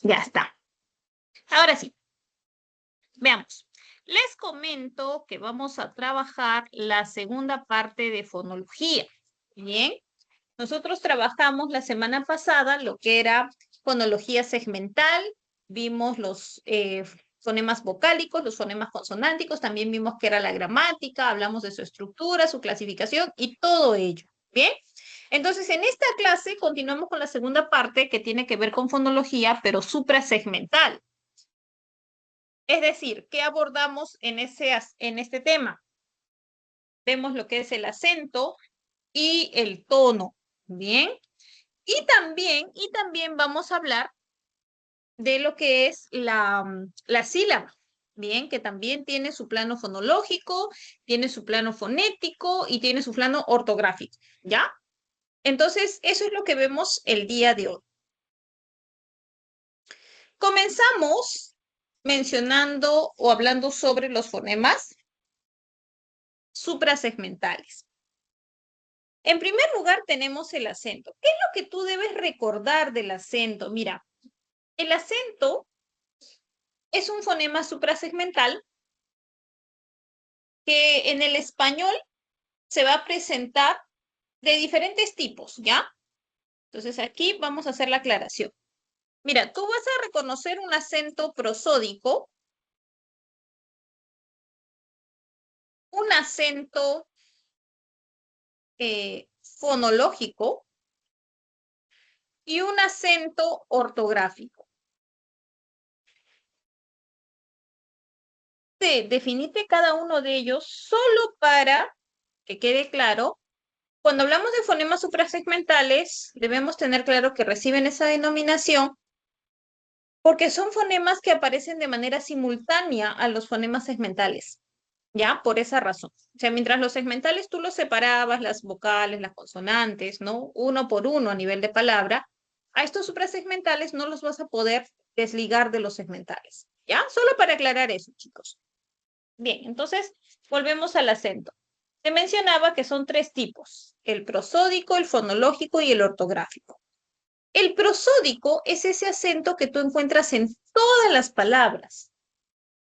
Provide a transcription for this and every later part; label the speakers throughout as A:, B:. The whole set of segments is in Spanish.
A: Ya está. Ahora sí, veamos. Les comento que vamos a trabajar la segunda parte de fonología. Bien, nosotros trabajamos la semana pasada lo que era fonología segmental, vimos los fonemas vocálicos, los fonemas consonánticos, también vimos que era la gramática, hablamos de su estructura, su clasificación y todo ello. Bien, entonces en esta clase continuamos con la segunda parte que tiene que ver con fonología, pero suprasegmental. Es decir, ¿qué abordamos en este tema? Vemos lo que es el acento y el tono, ¿bien? Y también vamos a hablar de lo que es la sílaba, ¿bien? Que también tiene su plano fonológico, tiene su plano fonético y tiene su plano ortográfico, ¿ya? Entonces, eso es lo que vemos el día de hoy. Comenzamos mencionando o hablando sobre los fonemas suprasegmentales. En primer lugar, tenemos el acento. ¿Qué es lo que tú debes recordar del acento? Mira, el acento es un fonema suprasegmental que en el español se va a presentar de diferentes tipos, ¿ya? Entonces aquí vamos a hacer la aclaración. Mira, tú vas a reconocer un acento prosódico, un acento fonológico y un acento ortográfico. Definite cada uno de ellos solo para que quede claro. Cuando hablamos de fonemas suprasegmentales, debemos tener claro que reciben esa denominación porque son fonemas que aparecen de manera simultánea a los fonemas segmentales, ¿ya? Por esa razón. O sea, mientras los segmentales tú los separabas, las vocales, las consonantes, ¿no? Uno por uno a nivel de palabra, a estos suprasegmentales no los vas a poder desligar de los segmentales, ¿ya? Solo para aclarar eso, chicos. Bien, entonces volvemos al acento. Te mencionaba que son tres tipos, el prosódico, el fonológico y el ortográfico. El prosódico es ese acento que tú encuentras en todas las palabras.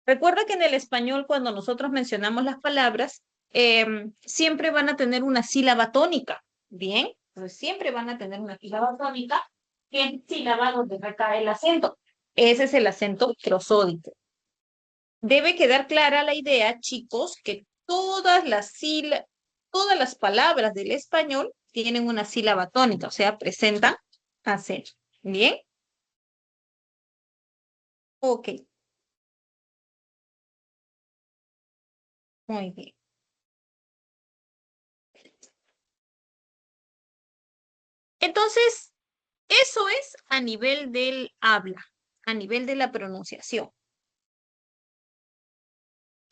A: Recuerda que en el español, cuando nosotros mencionamos las palabras, siempre van a tener una sílaba tónica. Bien, entonces siempre van a tener una sílaba tónica, que es sílaba donde recae el acento. Ese es el acento prosódico. Debe quedar clara la idea, chicos, que todas las palabras del español tienen una sílaba tónica, o sea, presentan acento. ¿Bien? Ok, muy bien. Entonces, eso es a nivel del habla, a nivel de la pronunciación.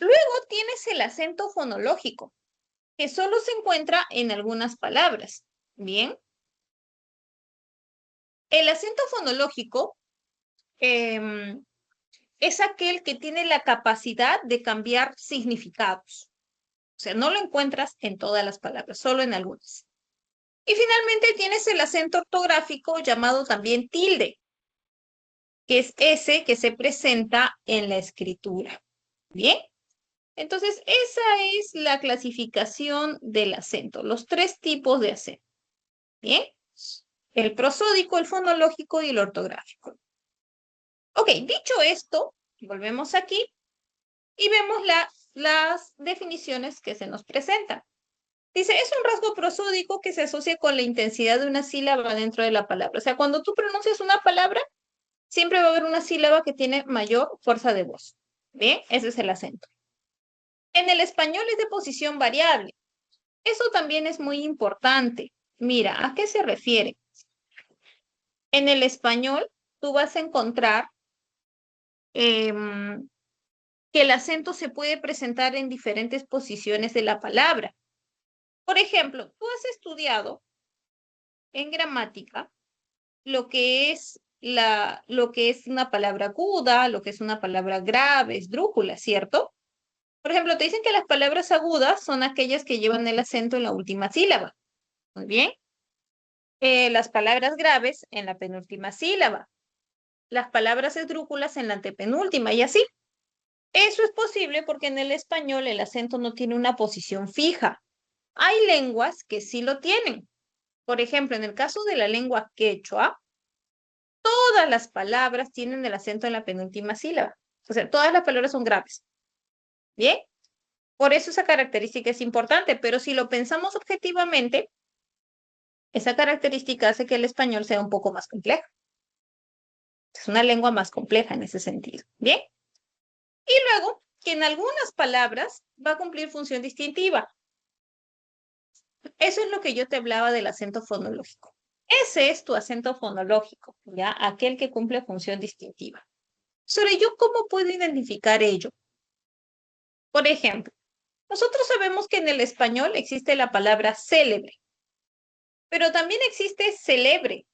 A: Luego tienes el acento fonológico, que solo se encuentra en algunas palabras. Bien, el acento fonológico es aquel que tiene la capacidad de cambiar significados. O sea, no lo encuentras en todas las palabras, solo en algunas. Y finalmente tienes el acento ortográfico llamado también tilde, que es ese que se presenta en la escritura. Bien, entonces esa es la clasificación del acento, los tres tipos de acento. Bien, el prosódico, el fonológico y el ortográfico. Ok, dicho esto, volvemos aquí y vemos las definiciones que se nos presentan. Dice, es un rasgo prosódico que se asocia con la intensidad de una sílaba dentro de la palabra. O sea, cuando tú pronuncias una palabra, siempre va a haber una sílaba que tiene mayor fuerza de voz. Bien, ese es el acento. En el español es de posición variable. Eso también es muy importante. Mira, ¿a qué se refiere? En el español, tú vas a encontrar que el acento se puede presentar en diferentes posiciones de la palabra. Por ejemplo, tú has estudiado en gramática lo que es una palabra aguda, lo que es una palabra grave, esdrújula, ¿cierto? Por ejemplo, te dicen que las palabras agudas son aquellas que llevan el acento en la última sílaba. Muy bien. Las palabras graves en la penúltima sílaba. las palabras esdrújulas en la antepenúltima y así. Eso es posible porque en el español el acento no tiene una posición fija. Hay lenguas que sí lo tienen. Por ejemplo, en el caso de la lengua quechua, todas las palabras tienen el acento en la penúltima sílaba. O sea, todas las palabras son graves. ¿Bien? Por eso esa característica es importante, pero si lo pensamos objetivamente, esa característica hace que el español sea un poco más complejo. Es una lengua más compleja en ese sentido. ¿Bien? Y luego, que en algunas palabras va a cumplir función distintiva. Eso es lo que yo te hablaba del acento fonológico. Ese es tu acento fonológico, ¿ya? Aquel que cumple función distintiva. Sobre yo, ¿cómo puedo identificar ello? Por ejemplo, nosotros sabemos que en el español existe la palabra célebre, pero también existe celebre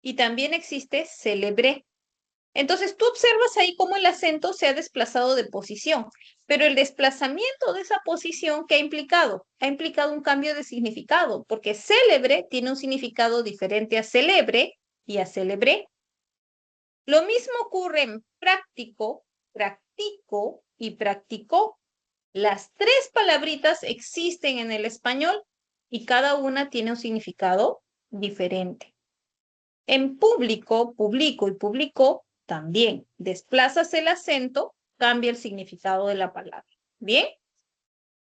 A: y también existe celebré. Entonces tú observas ahí cómo el acento se ha desplazado de posición, pero el desplazamiento de esa posición, ¿qué ha implicado? Ha implicado un cambio de significado, porque célebre tiene un significado diferente a celebre y a celebré. Lo mismo ocurre en práctico, practico y practicó. Las tres palabritas existen en el español y cada una tiene un significado diferente. En público, publico y publicó, también desplazas el acento, cambia el significado de la palabra. ¿Bien?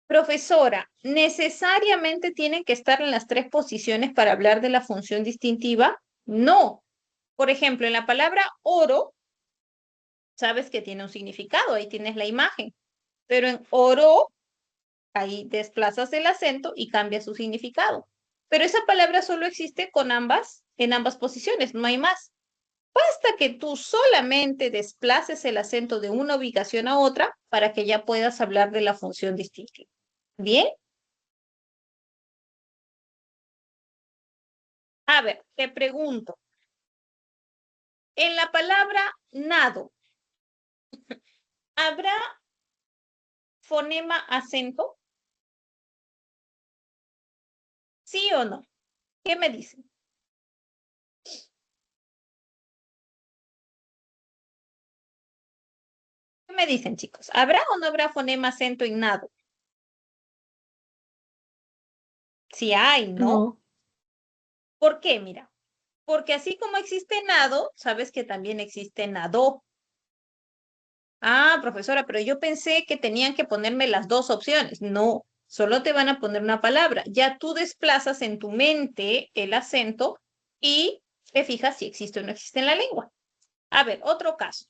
A: Profesora, ¿necesariamente tienen que estar en las tres posiciones para hablar de la función distintiva? No. Por ejemplo, en la palabra oro, sabes que tiene un significado, ahí tienes la imagen. Pero en oro, ahí desplazas el acento y cambia su significado. Pero esa palabra solo existe con en ambas posiciones, no hay más. Basta que tú solamente desplaces el acento de una ubicación a otra para que ya puedas hablar de la función distintiva. ¿Bien? A ver, te pregunto. En la palabra nado, ¿habrá fonema acento? ¿Sí o no? ¿Qué me dicen? ¿Qué me dicen, chicos? ¿Habrá o no habrá fonema acento en nado? Sí hay, ¿no?
B: No,
A: ¿Por qué? Mira, porque así como existe nado, sabes que también existe nadó. Ah, profesora, pero yo pensé que tenían que ponerme las dos opciones. No, solo te van a poner una palabra. Ya tú desplazas en tu mente el acento y te fijas si existe o no existe en la lengua. A ver, otro caso.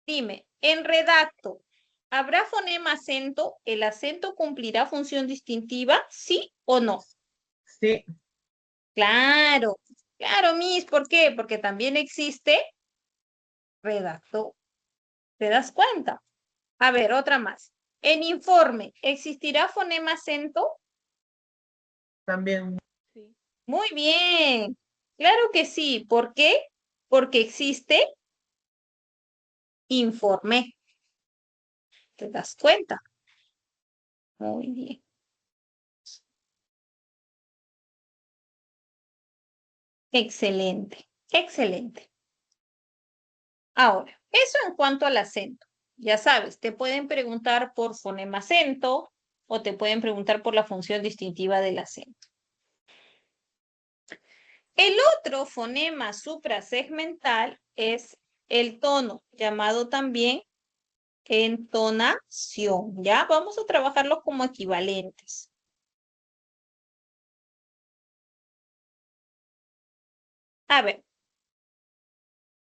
A: Dime, en redacto, ¿habrá fonema acento? ¿El acento cumplirá función distintiva? ¿Sí o no?
B: sí,
A: Claro, claro, Miss, ¿por qué? Porque también existe redacto. ¿Te das cuenta? A ver, otra más. En informe, ¿existirá fonema acento?
B: también. Sí.
A: Muy bien. Claro que sí. ¿Por qué? Porque existe informe. ¿Te das cuenta? Muy bien. Excelente. Excelente. Ahora, eso en cuanto al acento. Ya sabes, te pueden preguntar por fonema acento o te pueden preguntar por la función distintiva del acento. El otro fonema suprasegmental es el tono, llamado también entonación. Ya vamos a trabajarlos como equivalentes. A ver,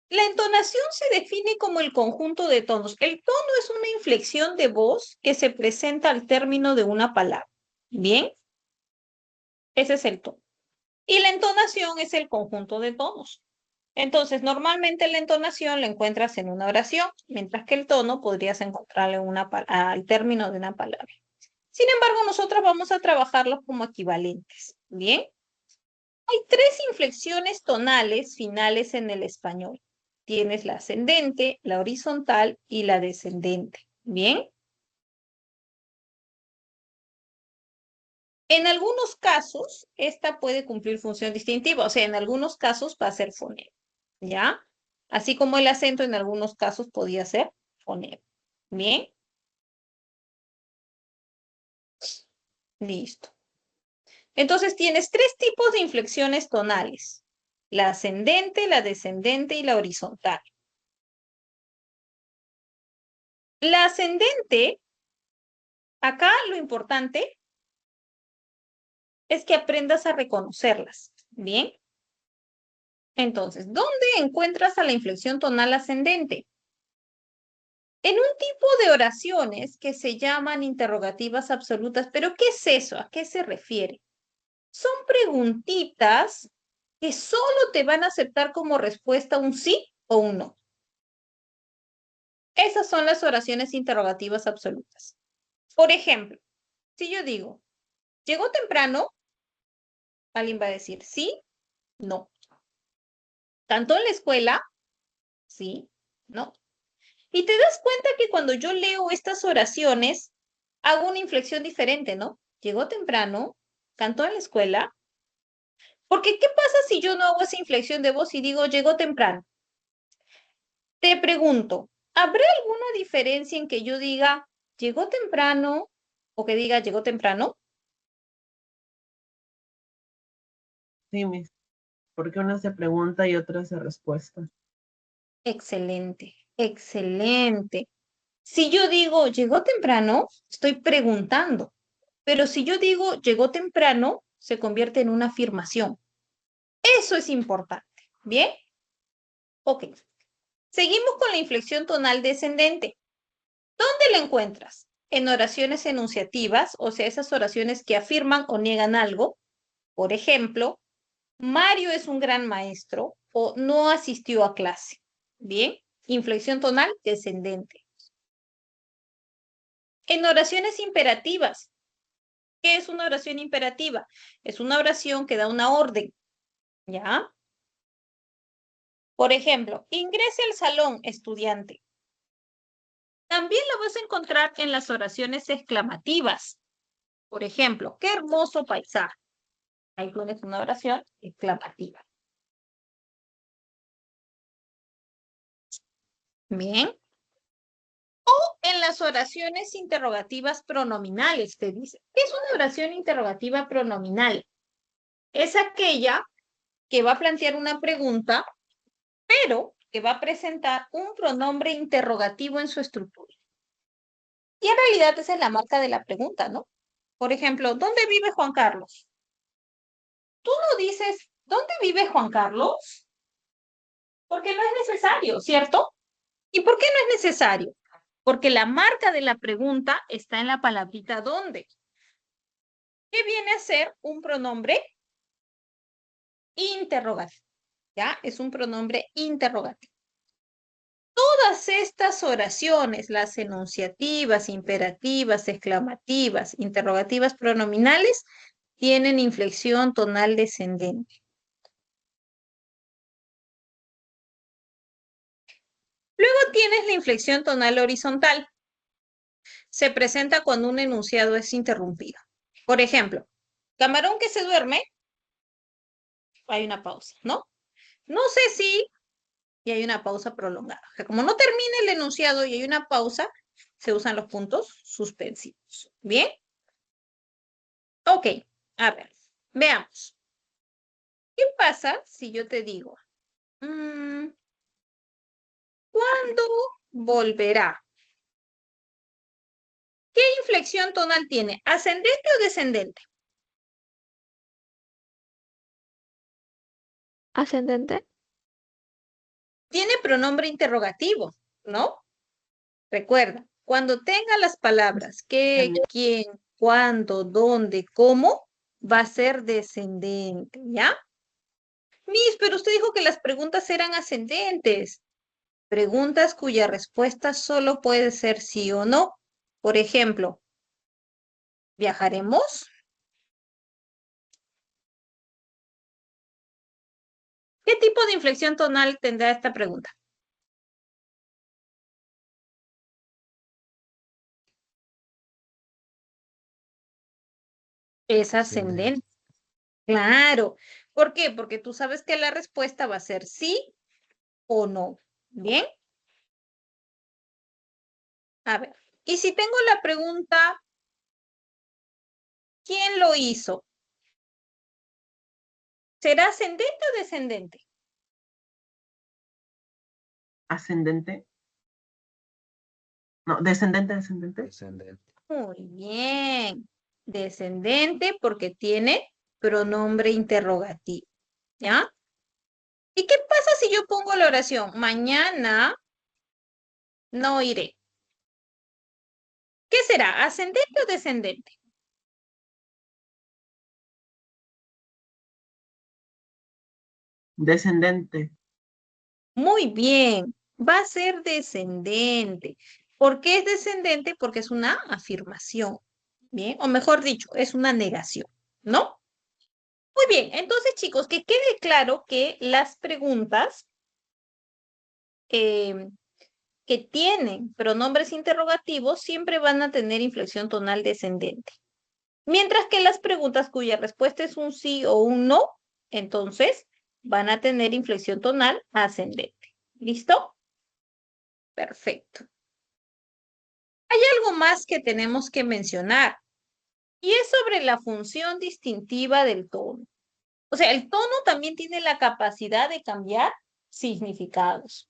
A: la entonación se define como el conjunto de tonos. El tono es una inflexión de voz que se presenta al término de una palabra. Bien, ese es el tono. Y la entonación es el conjunto de tonos. Entonces, normalmente la entonación la encuentras en una oración, mientras que el tono podrías encontrarlo en al término de una palabra. Sin embargo, nosotros vamos a trabajarlos como equivalentes. Bien, hay tres inflexiones tonales finales en el español. Tienes la ascendente, la horizontal y la descendente. Bien, en algunos casos, esta puede cumplir función distintiva, o sea, en algunos casos va a ser fonema. ¿Ya? Así como el acento en algunos casos podía ser fonema. Bien, listo. Entonces tienes tres tipos de inflexiones tonales: la ascendente, la descendente y la horizontal. La ascendente, acá lo importante es que aprendas a reconocerlas. Bien, entonces, ¿dónde encuentras a la inflexión tonal ascendente? En un tipo de oraciones que se llaman interrogativas absolutas. ¿Pero qué es eso? ¿A qué se refiere? Son preguntitas que solo te van a aceptar como respuesta un sí o un no. Esas son las oraciones interrogativas absolutas. Por ejemplo, si yo digo, ¿llegó temprano? Alguien va a decir sí, no. ¿Cantó en la escuela? Sí, no. Y te das cuenta que cuando yo leo estas oraciones, hago una inflexión diferente, ¿no? Llegó temprano, cantó en la escuela. Porque, ¿qué pasa si yo no hago esa inflexión de voz y digo llegó temprano? Te pregunto, ¿habrá alguna diferencia en que yo diga llegó temprano o que diga llegó temprano?
B: Sí, Miss, porque una se pregunta y otra se respuesta.
A: Excelente, excelente. Si yo digo llegó temprano, estoy preguntando. Pero si yo digo llegó temprano, se convierte en una afirmación. Eso es importante. ¿Bien? Ok. Seguimos con la inflexión tonal descendente. ¿Dónde la encuentras? En oraciones enunciativas, o sea, esas oraciones que afirman o niegan algo. Por ejemplo, Mario es un gran maestro o no asistió a clase. Bien, inflexión tonal descendente. En oraciones imperativas, ¿qué es una oración imperativa? Es una oración que da una orden, ¿ya? Por ejemplo, ingrese al salón, estudiante. También la vas a encontrar en las oraciones exclamativas. Por ejemplo, qué hermoso paisaje. Ahí tienes una oración exclamativa. Bien. En las oraciones interrogativas pronominales, te dice. ¿Qué es una oración interrogativa pronominal? Es aquella que va a plantear una pregunta, pero que va a presentar un pronombre interrogativo en su estructura. Y en realidad esa es la marca de la pregunta, ¿no? Por ejemplo, ¿dónde vive Juan Carlos? Tú no dices, ¿dónde vive Juan Carlos? Porque no es necesario, ¿cierto? ¿Y por qué no es necesario? Porque la marca de la pregunta está en la palabrita ¿dónde? ¿Qué viene a ser un pronombre interrogativo? ¿Ya? Es un pronombre interrogativo. Todas estas oraciones, las enunciativas, imperativas, exclamativas, interrogativas pronominales, tienen inflexión tonal descendente. Luego tienes la inflexión tonal horizontal. Se presenta cuando un enunciado es interrumpido. Por ejemplo, camarón que se duerme, hay una pausa, ¿no? No sé si, y hay una pausa prolongada. O sea, como no termina el enunciado y hay una pausa, se usan los puntos suspensivos. ¿Bien? Ok, a ver, veamos. ¿Qué pasa si yo te digo, ¿cuándo volverá? ¿Qué inflexión tonal tiene? ¿Ascendente o descendente?
C: Ascendente.
A: Tiene pronombre interrogativo, ¿no? Recuerda, cuando tenga las palabras qué, quién, cuándo, dónde, cómo, va a ser descendente, ¿ya? Miss, pero usted dijo que las preguntas eran ascendentes. Preguntas cuya respuesta solo puede ser sí o no. Por ejemplo, ¿viajaremos? ¿Qué tipo de inflexión tonal tendrá esta pregunta? Es ascendente. Claro. ¿Por qué? Porque tú sabes que la respuesta va a ser sí o no. ¿Bien? A ver. Y si tengo la pregunta, ¿quién lo hizo? ¿Será ascendente o descendente?
B: Ascendente. No, descendente, descendente.
C: Descendente.
A: Muy bien. Descendente porque tiene pronombre interrogativo. ¿Ya? ¿Y qué pasa si yo pongo la oración? Mañana no iré. ¿Qué será? ¿Ascendente o descendente?
B: Descendente.
A: Muy bien. Va a ser descendente. ¿Por qué es descendente? Porque es una afirmación. Bien, o mejor dicho, es una negación, ¿no? Muy bien, entonces chicos, que quede claro que las preguntas eh, que tienen pronombres interrogativos siempre van a tener inflexión tonal descendente. Mientras que las preguntas cuya respuesta es un sí o un no, entonces van a tener inflexión tonal ascendente. ¿Listo? Perfecto. Hay algo más que tenemos que mencionar y es sobre la función distintiva del tono. O sea, el tono también tiene la capacidad de cambiar significados.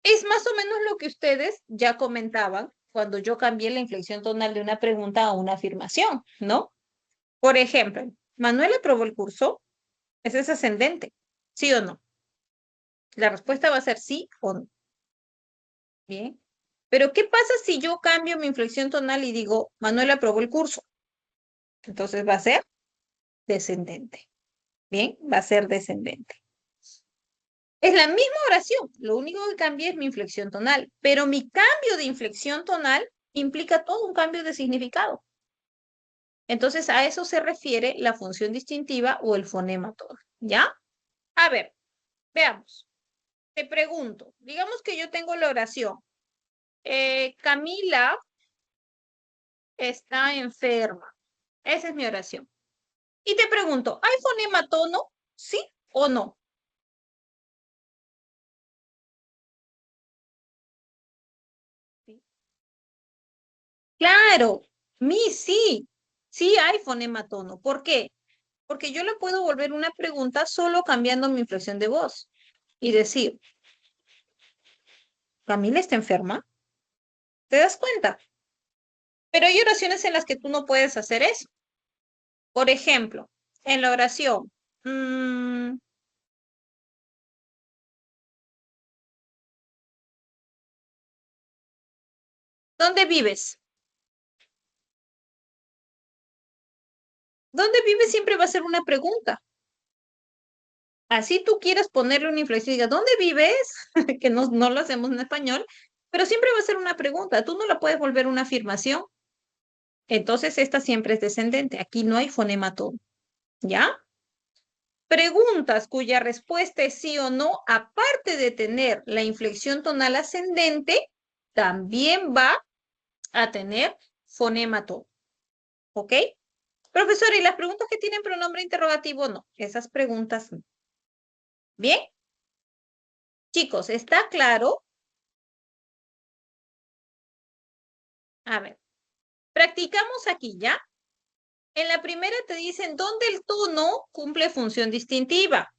A: Es más o menos lo que ustedes ya comentaban cuando yo cambié la inflexión tonal de una pregunta a una afirmación, ¿no? Por ejemplo, ¿Manuel aprobó el curso? Ese es ascendente, ¿sí o no? La respuesta va a ser sí o no. Bien. Pero ¿qué pasa si yo cambio mi inflexión tonal y digo, Manuel aprobó el curso? Entonces va a ser descendente. Bien, va a ser descendente. Es la misma oración, lo único que cambia es mi inflexión tonal, pero mi cambio de inflexión tonal implica todo un cambio de significado. Entonces a eso se refiere la función distintiva o el fonema tono, ¿ya? A ver, veamos. Te pregunto, digamos que yo tengo la oración. Camila está enferma. Esa es mi oración. Y te pregunto, ¿hay fonema tono? ¿Sí o no? Sí. Claro, mi sí. Sí hay fonema tono. ¿Por qué? Porque yo le puedo volver una pregunta solo cambiando mi inflexión de voz y decir, ¿Camila está enferma? ¿Te das cuenta? Pero hay oraciones en las que tú no puedes hacer eso. Por ejemplo, en la oración, ¿dónde vives? ¿Dónde vives? Siempre va a ser una pregunta. Así tú quieras ponerle una inflexión y digas, ¿dónde vives? Que no lo hacemos en español, pero siempre va a ser una pregunta. Tú no la puedes volver una afirmación. Entonces, esta siempre es descendente. Aquí no hay fonema tono. ¿Ya? Preguntas cuya respuesta es sí o no, aparte de tener la inflexión tonal ascendente, también va a tener fonema tono. ¿Ok? Profesor, ¿y las preguntas que tienen pronombre interrogativo? No, esas preguntas no. Bien, chicos, ¿está claro? A ver, practicamos aquí, ¿ya? En la primera te dicen dónde el tono cumple función distintiva.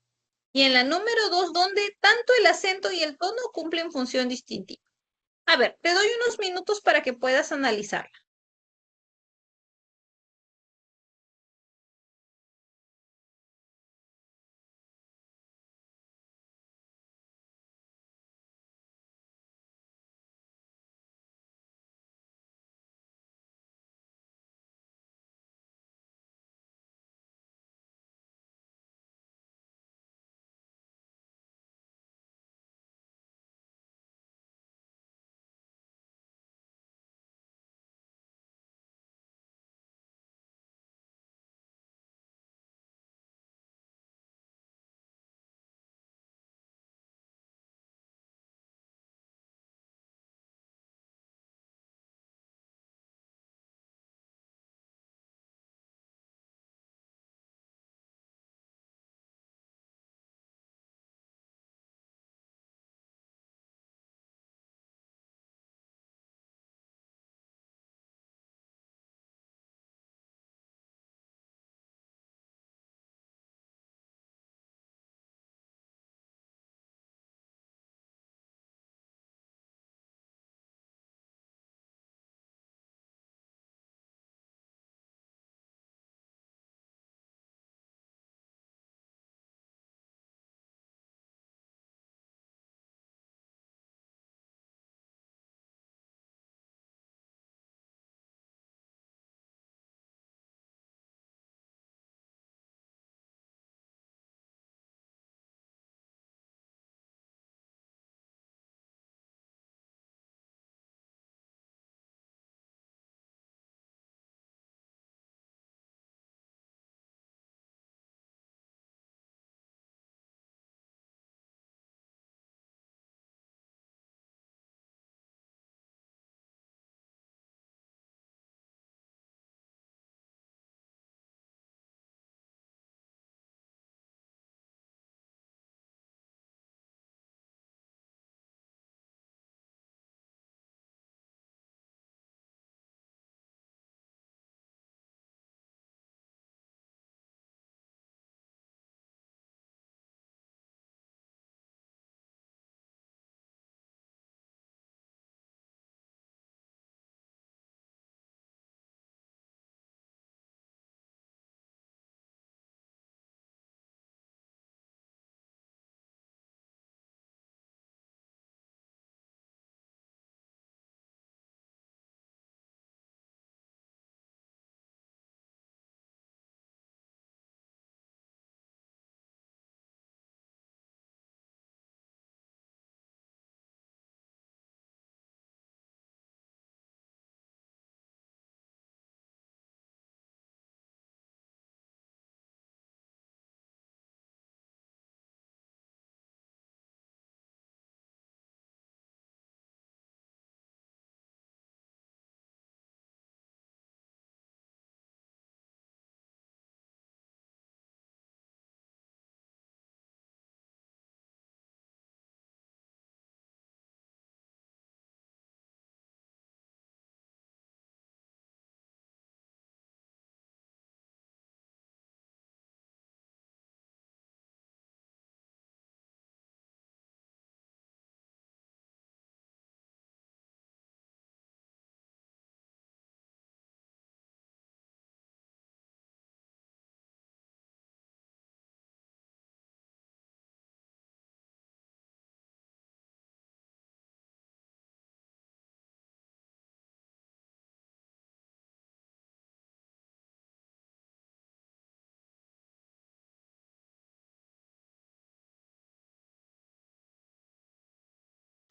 A: Y en la número 2, dónde tanto el acento y el tono cumplen función distintiva. A ver, te doy unos minutos para que puedas analizarla.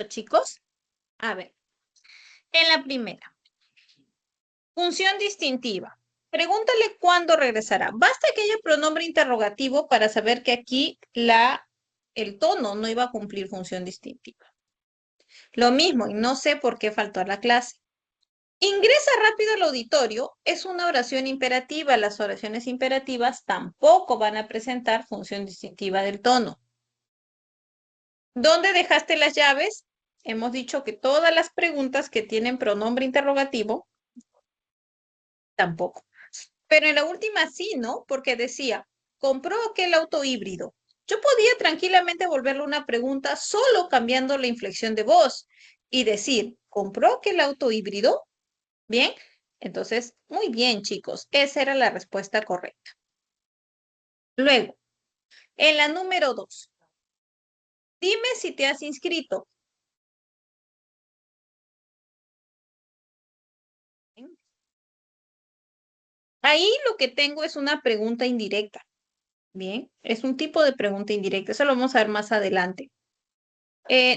A: chicos? A ver, en la primera, función distintiva. Pregúntale cuándo regresará. Basta que haya pronombre interrogativo para saber que aquí el tono no iba a cumplir función distintiva. Lo mismo, y no sé por qué faltó a la clase. Ingresa rápido al auditorio es una oración imperativa. Las oraciones imperativas tampoco van a presentar función distintiva del tono. ¿Dónde dejaste las llaves? Hemos dicho que todas las preguntas que tienen pronombre interrogativo, tampoco. Pero en la última sí, ¿no? Porque decía, compró aquel auto híbrido. Yo podía tranquilamente volverle una pregunta solo cambiando la inflexión de voz y decir, ¿compró aquel auto híbrido? Bien, entonces, muy bien, chicos. Esa era la respuesta correcta. Luego, en la número 2, dime si te has inscrito. Ahí lo que tengo es una pregunta indirecta. Bien, es un tipo de pregunta indirecta. Eso lo vamos a ver más adelante.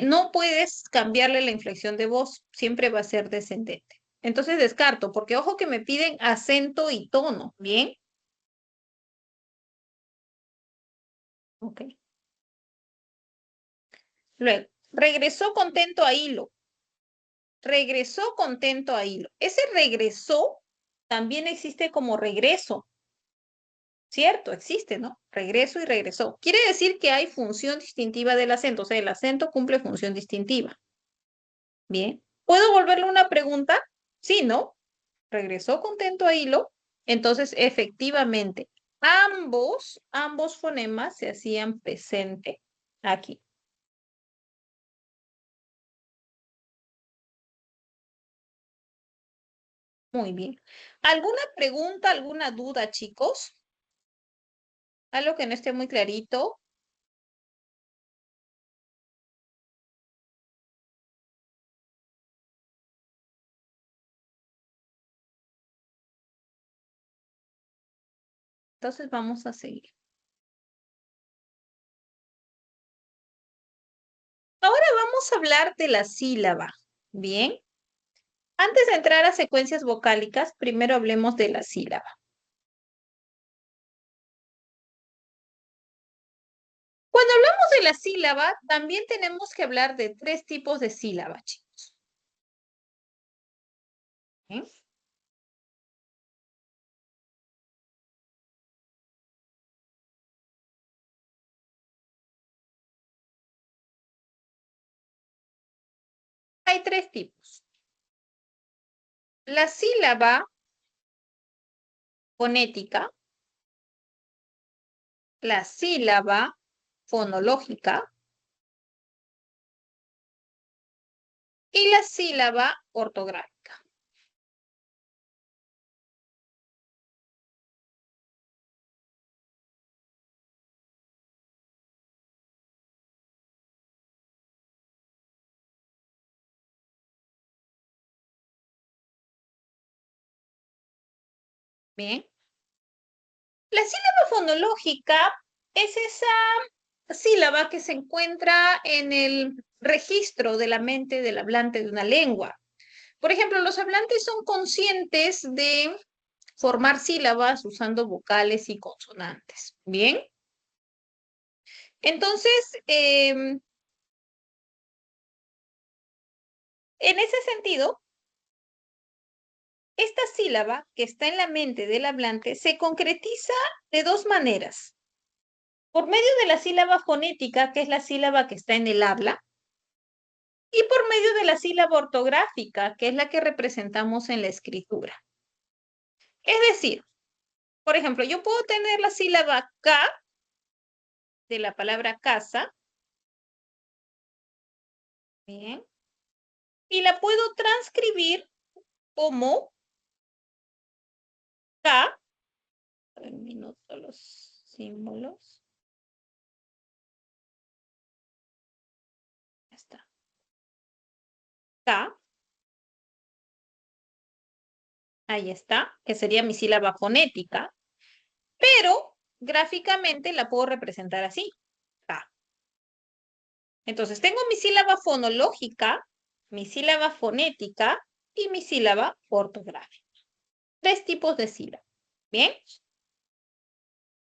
A: No puedes cambiarle la inflexión de voz, siempre va a ser descendente. Entonces descarto, porque ojo que me piden acento y tono, ¿bien? Ok. Luego, regresó contento a hilo. Regresó contento a hilo. Ese regresó también existe como regreso, ¿cierto? Existe, ¿no? Regreso y regresó. Quiere decir que hay función distintiva del acento, o sea, el acento cumple función distintiva. Bien. ¿Puedo volverle una pregunta? Sí, ¿no? Regresó contento a hilo. Entonces, efectivamente, ambos fonemas se hacían presente aquí. Muy bien. ¿Alguna pregunta, alguna duda, chicos? ¿Algo que no esté muy clarito? Entonces vamos a seguir. Ahora vamos a hablar de la sílaba. Bien. Antes de entrar a secuencias vocálicas, primero hablemos de la sílaba. Cuando hablamos de la sílaba, también tenemos que hablar de tres tipos de sílaba, chicos. ¿Bien? Hay tres tipos. La sílaba fonética, la sílaba fonológica y la sílaba ortográfica. Bien. La sílaba fonológica es esa sílaba que se encuentra en el registro de la mente del hablante de una lengua. Por ejemplo, los hablantes son conscientes de formar sílabas usando vocales y consonantes. Bien. Entonces, en ese sentido, esta sílaba que está en la mente del hablante se concretiza de dos maneras. Por medio de la sílaba fonética, que es la sílaba que está en el habla, y por medio de la sílaba ortográfica, que es la que representamos en la escritura. Es decir, por ejemplo, yo puedo tener la sílaba K de la palabra casa, bien, y la puedo transcribir como K, un minuto los símbolos, ya está, K, ahí está, que sería mi sílaba fonética, pero gráficamente la puedo representar así, K. Entonces, tengo mi sílaba fonológica, mi sílaba fonética y mi sílaba ortográfica. 3 tipos de sílaba. ¿Bien?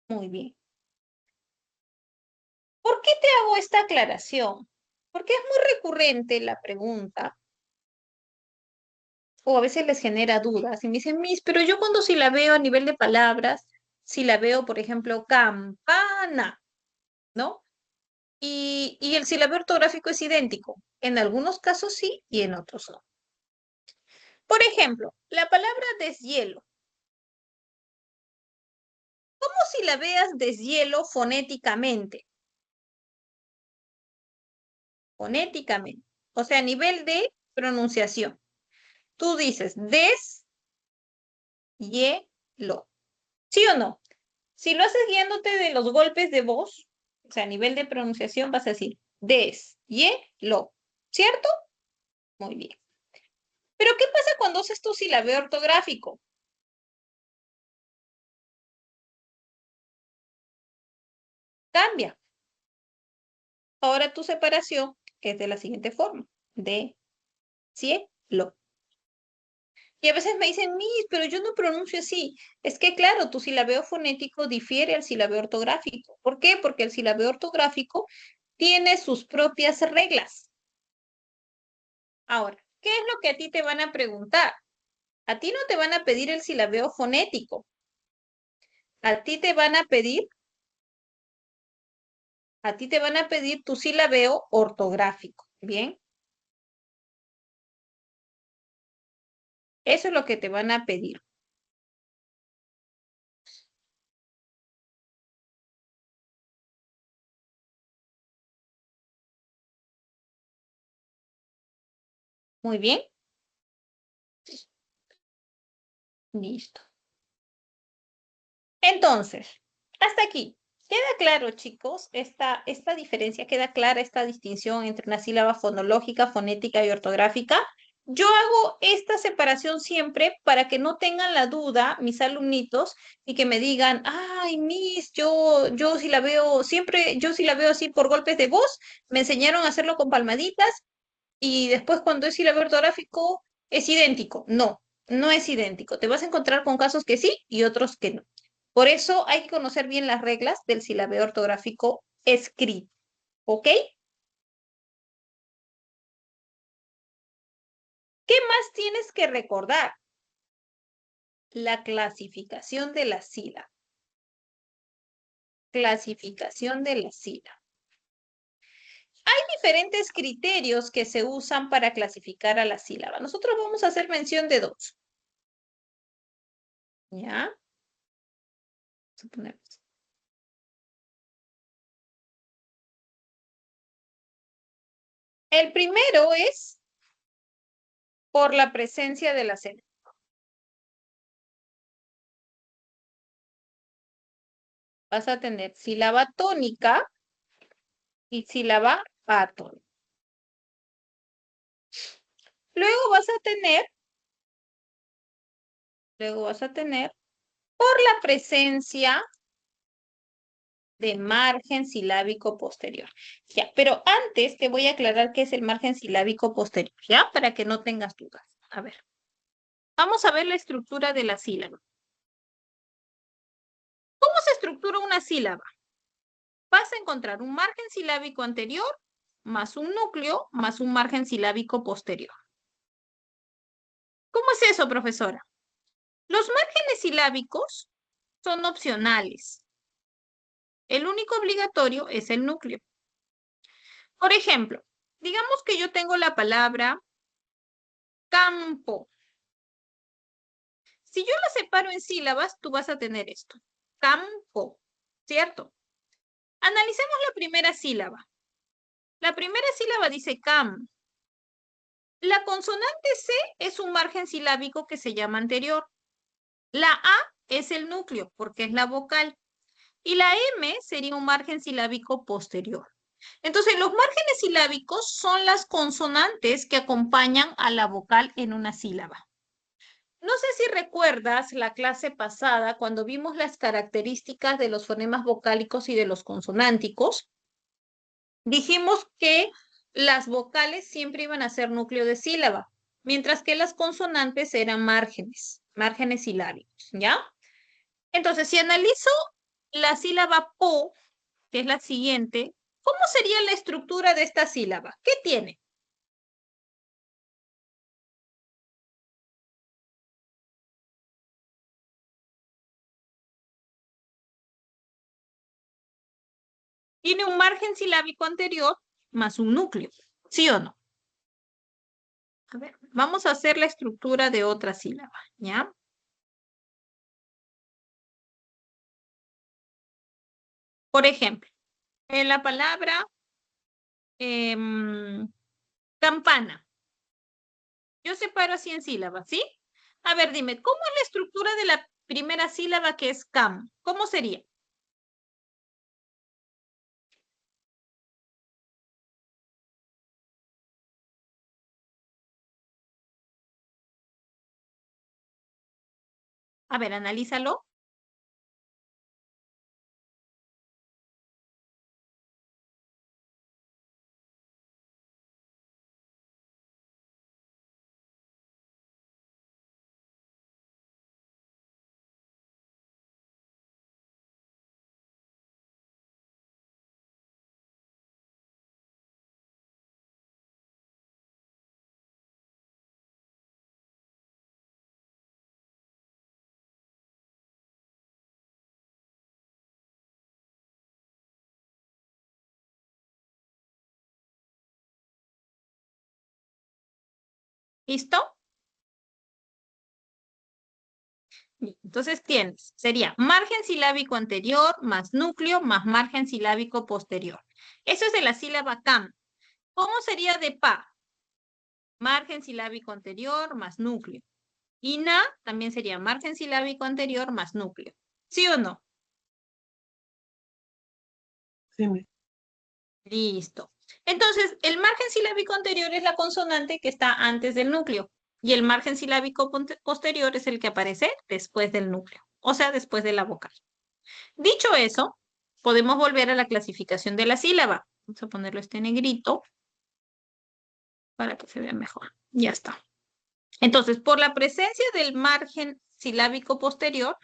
A: Muy bien. ¿Por qué te hago esta aclaración? Porque es muy recurrente la pregunta, o a veces les genera dudas, y me dicen, Miss, pero yo cuando sí la veo a nivel de palabras, si la veo, por ejemplo, campana, ¿no? Y el sílabo ortográfico es idénco. En algunos casos sí y en otros no. Por ejemplo, la palabra deshielo. ¿Cómo si la veas deshielo fonéticamente? Fonéticamente. O sea, a nivel de pronunciación. Tú dices deshielo. ¿Sí o no? Si lo haces guiándote de los golpes de voz, o sea, a nivel de pronunciación vas a decir deshielo. ¿Cierto? Muy bien. Pero ¿qué pasa cuando haces tu silabeo ortográfico? Cambia. Ahora tu separación es de la siguiente forma. De cielo. Y a veces me dicen, Miss, pero yo no pronuncio así. Es que, claro, tu silabeo fonético difiere al silabeo ortográfico. ¿Por qué? Porque el silabeo ortográfico tiene sus propias reglas. Ahora, ¿qué es lo que a ti te van a preguntar? A ti no te van a pedir el silabeo fonético. A ti te van a pedir, tu silabeo ortográfico. ¿Bien? Eso es lo que te van a pedir. Muy bien. Listo. Entonces, hasta aquí. ¿Queda claro, chicos? Esta diferencia, queda clara esta distinción entre una sílaba fonológica, fonética y ortográfica. Yo hago esta separación siempre para que no tengan la duda mis alumnitos y que me digan, ay, Miss, yo sí la veo, siempre, yo sí la veo así por golpes de voz, me enseñaron a hacerlo con palmaditas y después cuando es sílabo ortográfico es idéntico. No, no es idéntico. Te vas a encontrar con casos que sí y otros que no. Por eso hay que conocer bien las reglas del silabeo ortográfico escrito. ¿Ok? ¿Qué más tienes que recordar? La clasificación de la sílaba. Clasificación de la sílaba. Hay diferentes criterios que se usan para clasificar a la sílaba. Nosotros vamos a hacer mención de 2. ¿Ya? Suponemos. El primero es por la presencia del acento. Vas a tener sílaba tónica y sílaba atónica. Luego vas a tener por la presencia de margen silábico posterior. Ya, pero antes te voy a aclarar qué es el margen silábico posterior, ¿ya? Para que no tengas dudas. A ver, vamos a ver la estructura de la sílaba. ¿Cómo se estructura una sílaba? Vas a encontrar un margen silábico anterior más un núcleo más un margen silábico posterior. ¿Cómo es eso, profesora? Los márgenes silábicos son opcionales. El único obligatorio es el núcleo. Por ejemplo, digamos que yo tengo la palabra campo. Si yo la separo en sílabas, tú vas a tener esto. Campo, ¿cierto? Analicemos la primera sílaba. La primera sílaba dice cam. La consonante C es un margen silábico que se llama anterior. La A es el núcleo, porque es la vocal. Y la M sería un margen silábico posterior. Entonces, los márgenes silábicos son las consonantes que acompañan a la vocal en una sílaba. No sé si recuerdas la clase pasada cuando vimos las características de los fonemas vocálicos y de los consonánticos. Dijimos que las vocales siempre iban a ser núcleo de sílaba, mientras que las consonantes eran márgenes silábicos, ¿ya? Entonces, si analizo la sílaba po, que es la siguiente, ¿cómo sería la estructura de esta sílaba? ¿Qué tiene? Tiene un margen silábico anterior más un núcleo, ¿sí o no? A ver, vamos a hacer la estructura de otra sílaba, ¿ya? Por ejemplo, en la palabra campana, yo separo así en sílabas, ¿sí? A ver, dime, ¿cómo es la estructura de la primera sílaba que es cam? ¿Cómo sería? A ver, analízalo. ¿Listo? Bien, entonces tienes, sería margen silábico anterior más núcleo más margen silábico posterior. Eso es de la sílaba cam. ¿Cómo sería de pa? Margen silábico anterior más núcleo. Y na también sería margen silábico anterior más núcleo. ¿Sí o no?
B: Sí, Miss.
A: Listo. Entonces, el margen silábico anterior es la consonante que está antes del núcleo y el margen silábico posterior es el que aparece después del núcleo, o sea, después de la vocal. Dicho eso, podemos volver a la clasificación de la sílaba. Vamos a ponerlo este negrito para que se vea mejor. Ya está. Entonces, por la presencia del margen silábico posterior,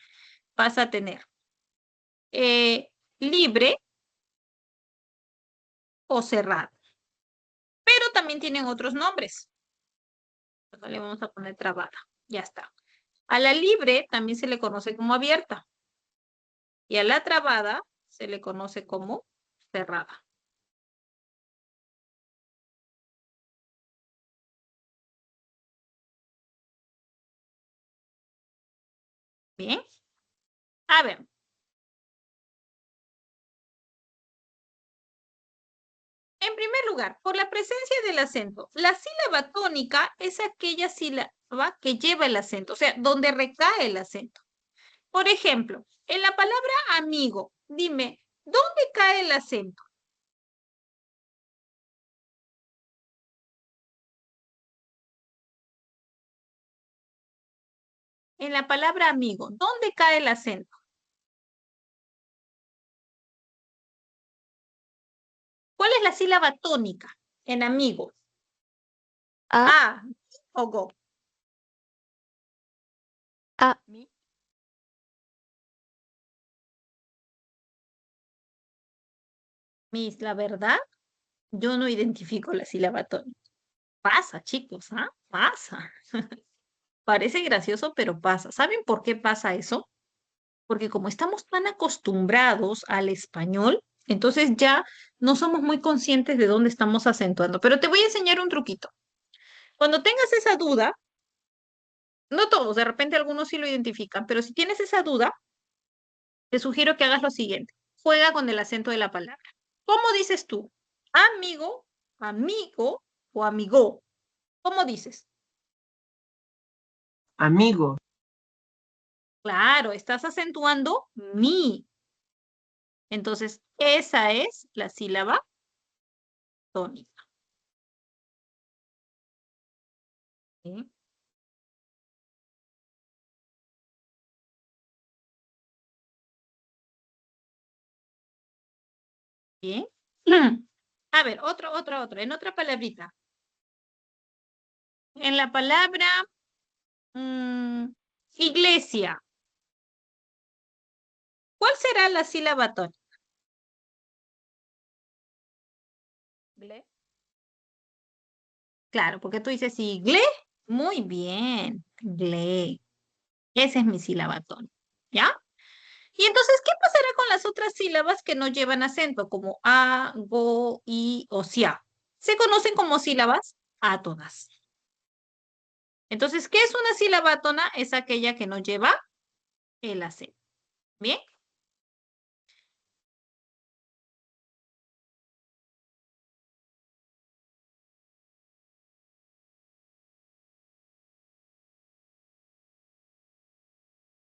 A: vas a tener libre o cerrado, pero también tienen otros nombres. Acá le vamos a poner trabada. Ya está. A la libre también se le conoce como abierta y a la trabada se le conoce como cerrada. Bien. A ver, en primer lugar, por la presencia del acento, la sílaba tónica es aquella sílaba que lleva el acento, o sea, donde recae el acento. Por ejemplo, en la palabra amigo, dime, ¿dónde cae el acento? En la palabra amigo, ¿dónde cae el acento? ¿Cuál es la sílaba tónica en amigo?
C: A,
A: A o go.
C: A,
A: Miss, la verdad, yo no identifico la sílaba tónica. Pasa, chicos, ¿ah? Pasa. Parece gracioso, pero pasa. ¿Saben por qué pasa eso? Porque como estamos tan acostumbrados al español, entonces ya no somos muy conscientes de dónde estamos acentuando. Pero te voy a enseñar un truquito. Cuando tengas esa duda, no todos, de repente algunos sí lo identifican, pero si tienes esa duda, te sugiero que hagas lo siguiente. Juega con el acento de la palabra. ¿Cómo dices tú? Amigo, amigo o amigo. ¿Cómo dices?
B: Amigo.
A: Claro, estás acentuando mi. Entonces, esa es la sílaba tónica. ¿Sí? Bien. A ver, otro. En otra palabrita. En la palabra mm, iglesia. ¿Cuál será la sílaba tónica? Gle. Claro, porque tú dices igle. Muy bien. Gle. Esa es mi sílaba tónica. ¿Ya? Y entonces, ¿qué pasará con las otras sílabas que no llevan acento, como a, go, i o sia? Se conocen como sílabas átonas. Entonces, ¿qué es una sílaba átona? Es aquella que no lleva el acento. ¿Bien?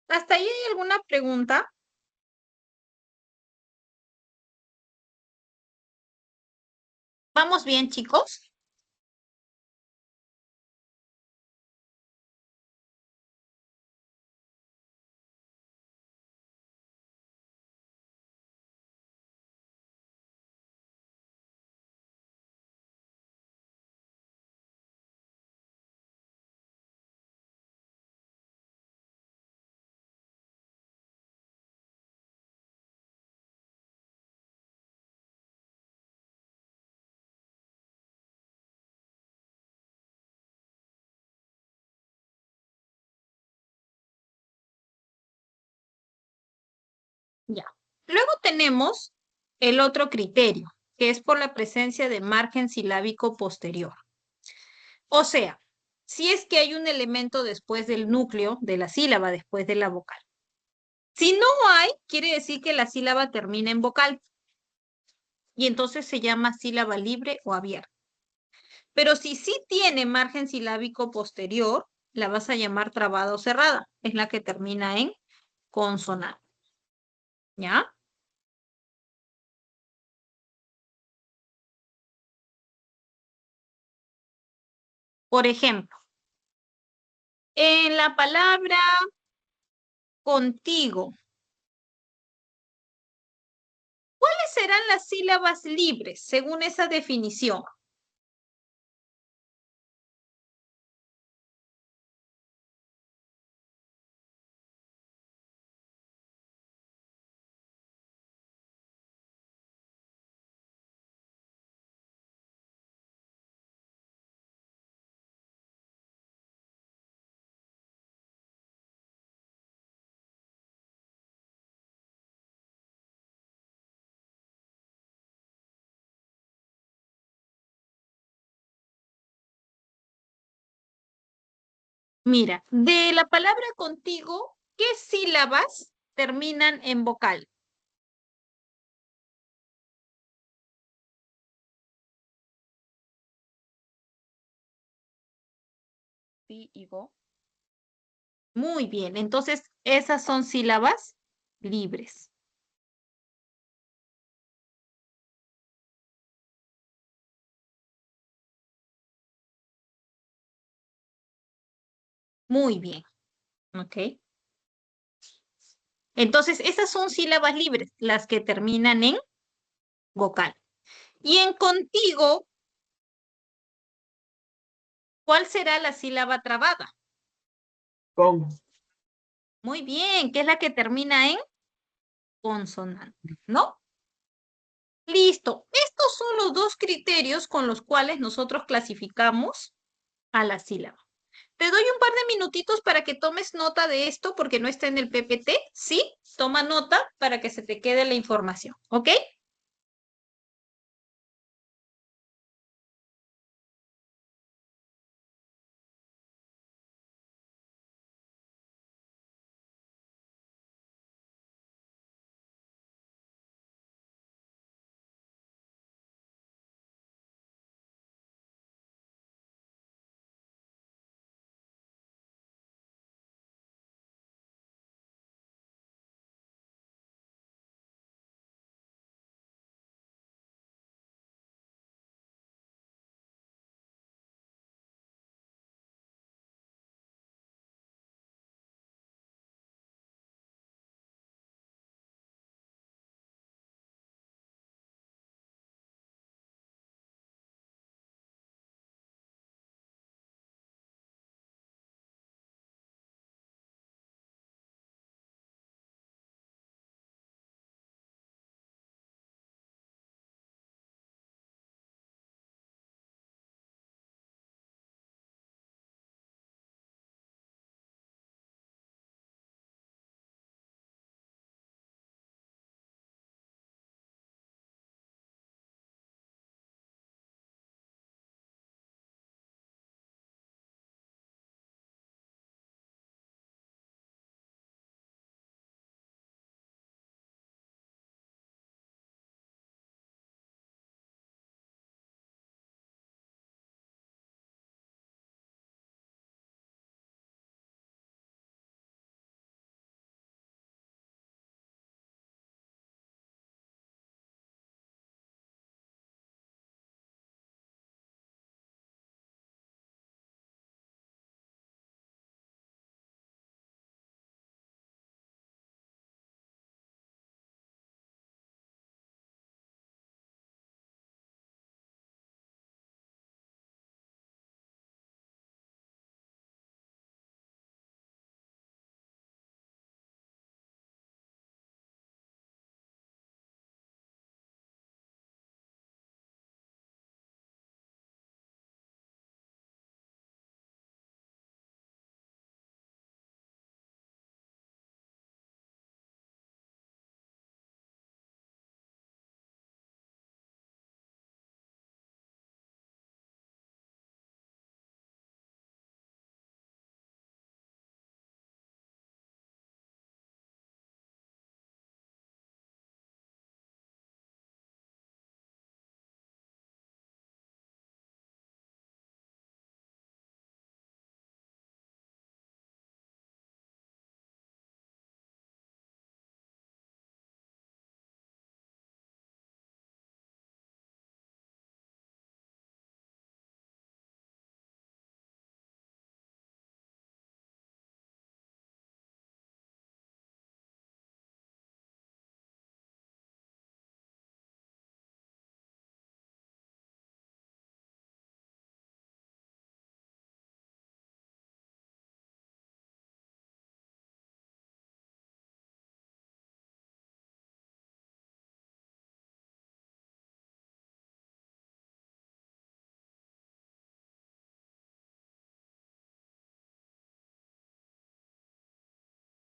A: ¿Hasta ahí hay alguna pregunta? ¿Vamos bien, chicos? Ya. Luego tenemos el otro criterio, que es por la presencia de margen silábico posterior. O sea, si es que hay un elemento después del núcleo de la sílaba, después de la vocal. Si no hay, quiere decir que la sílaba termina en vocal y entonces se llama sílaba libre o abierta. Pero si sí tiene margen silábico posterior, la vas a llamar trabada o cerrada. Es la que termina en consonante. ¿Ya? Por ejemplo, en la palabra contigo, ¿cuáles serán las sílabas libres según esa definición? Mira, de la palabra contigo, ¿qué sílabas terminan en vocal? Sí y go. Muy bien, entonces esas son sílabas libres. Muy bien, ¿ok? Entonces esas son sílabas libres, las que terminan en vocal. Y en contigo, ¿cuál será la sílaba trabada?
B: Con.
A: Muy bien, que es la que termina en consonante, ¿no? Listo. Estos son los dos criterios con los cuales nosotros clasificamos a la sílaba. Te doy un par de minutitos para que tomes nota de esto porque no está en el PPT. Sí, toma nota para que se te quede la información, ¿ok?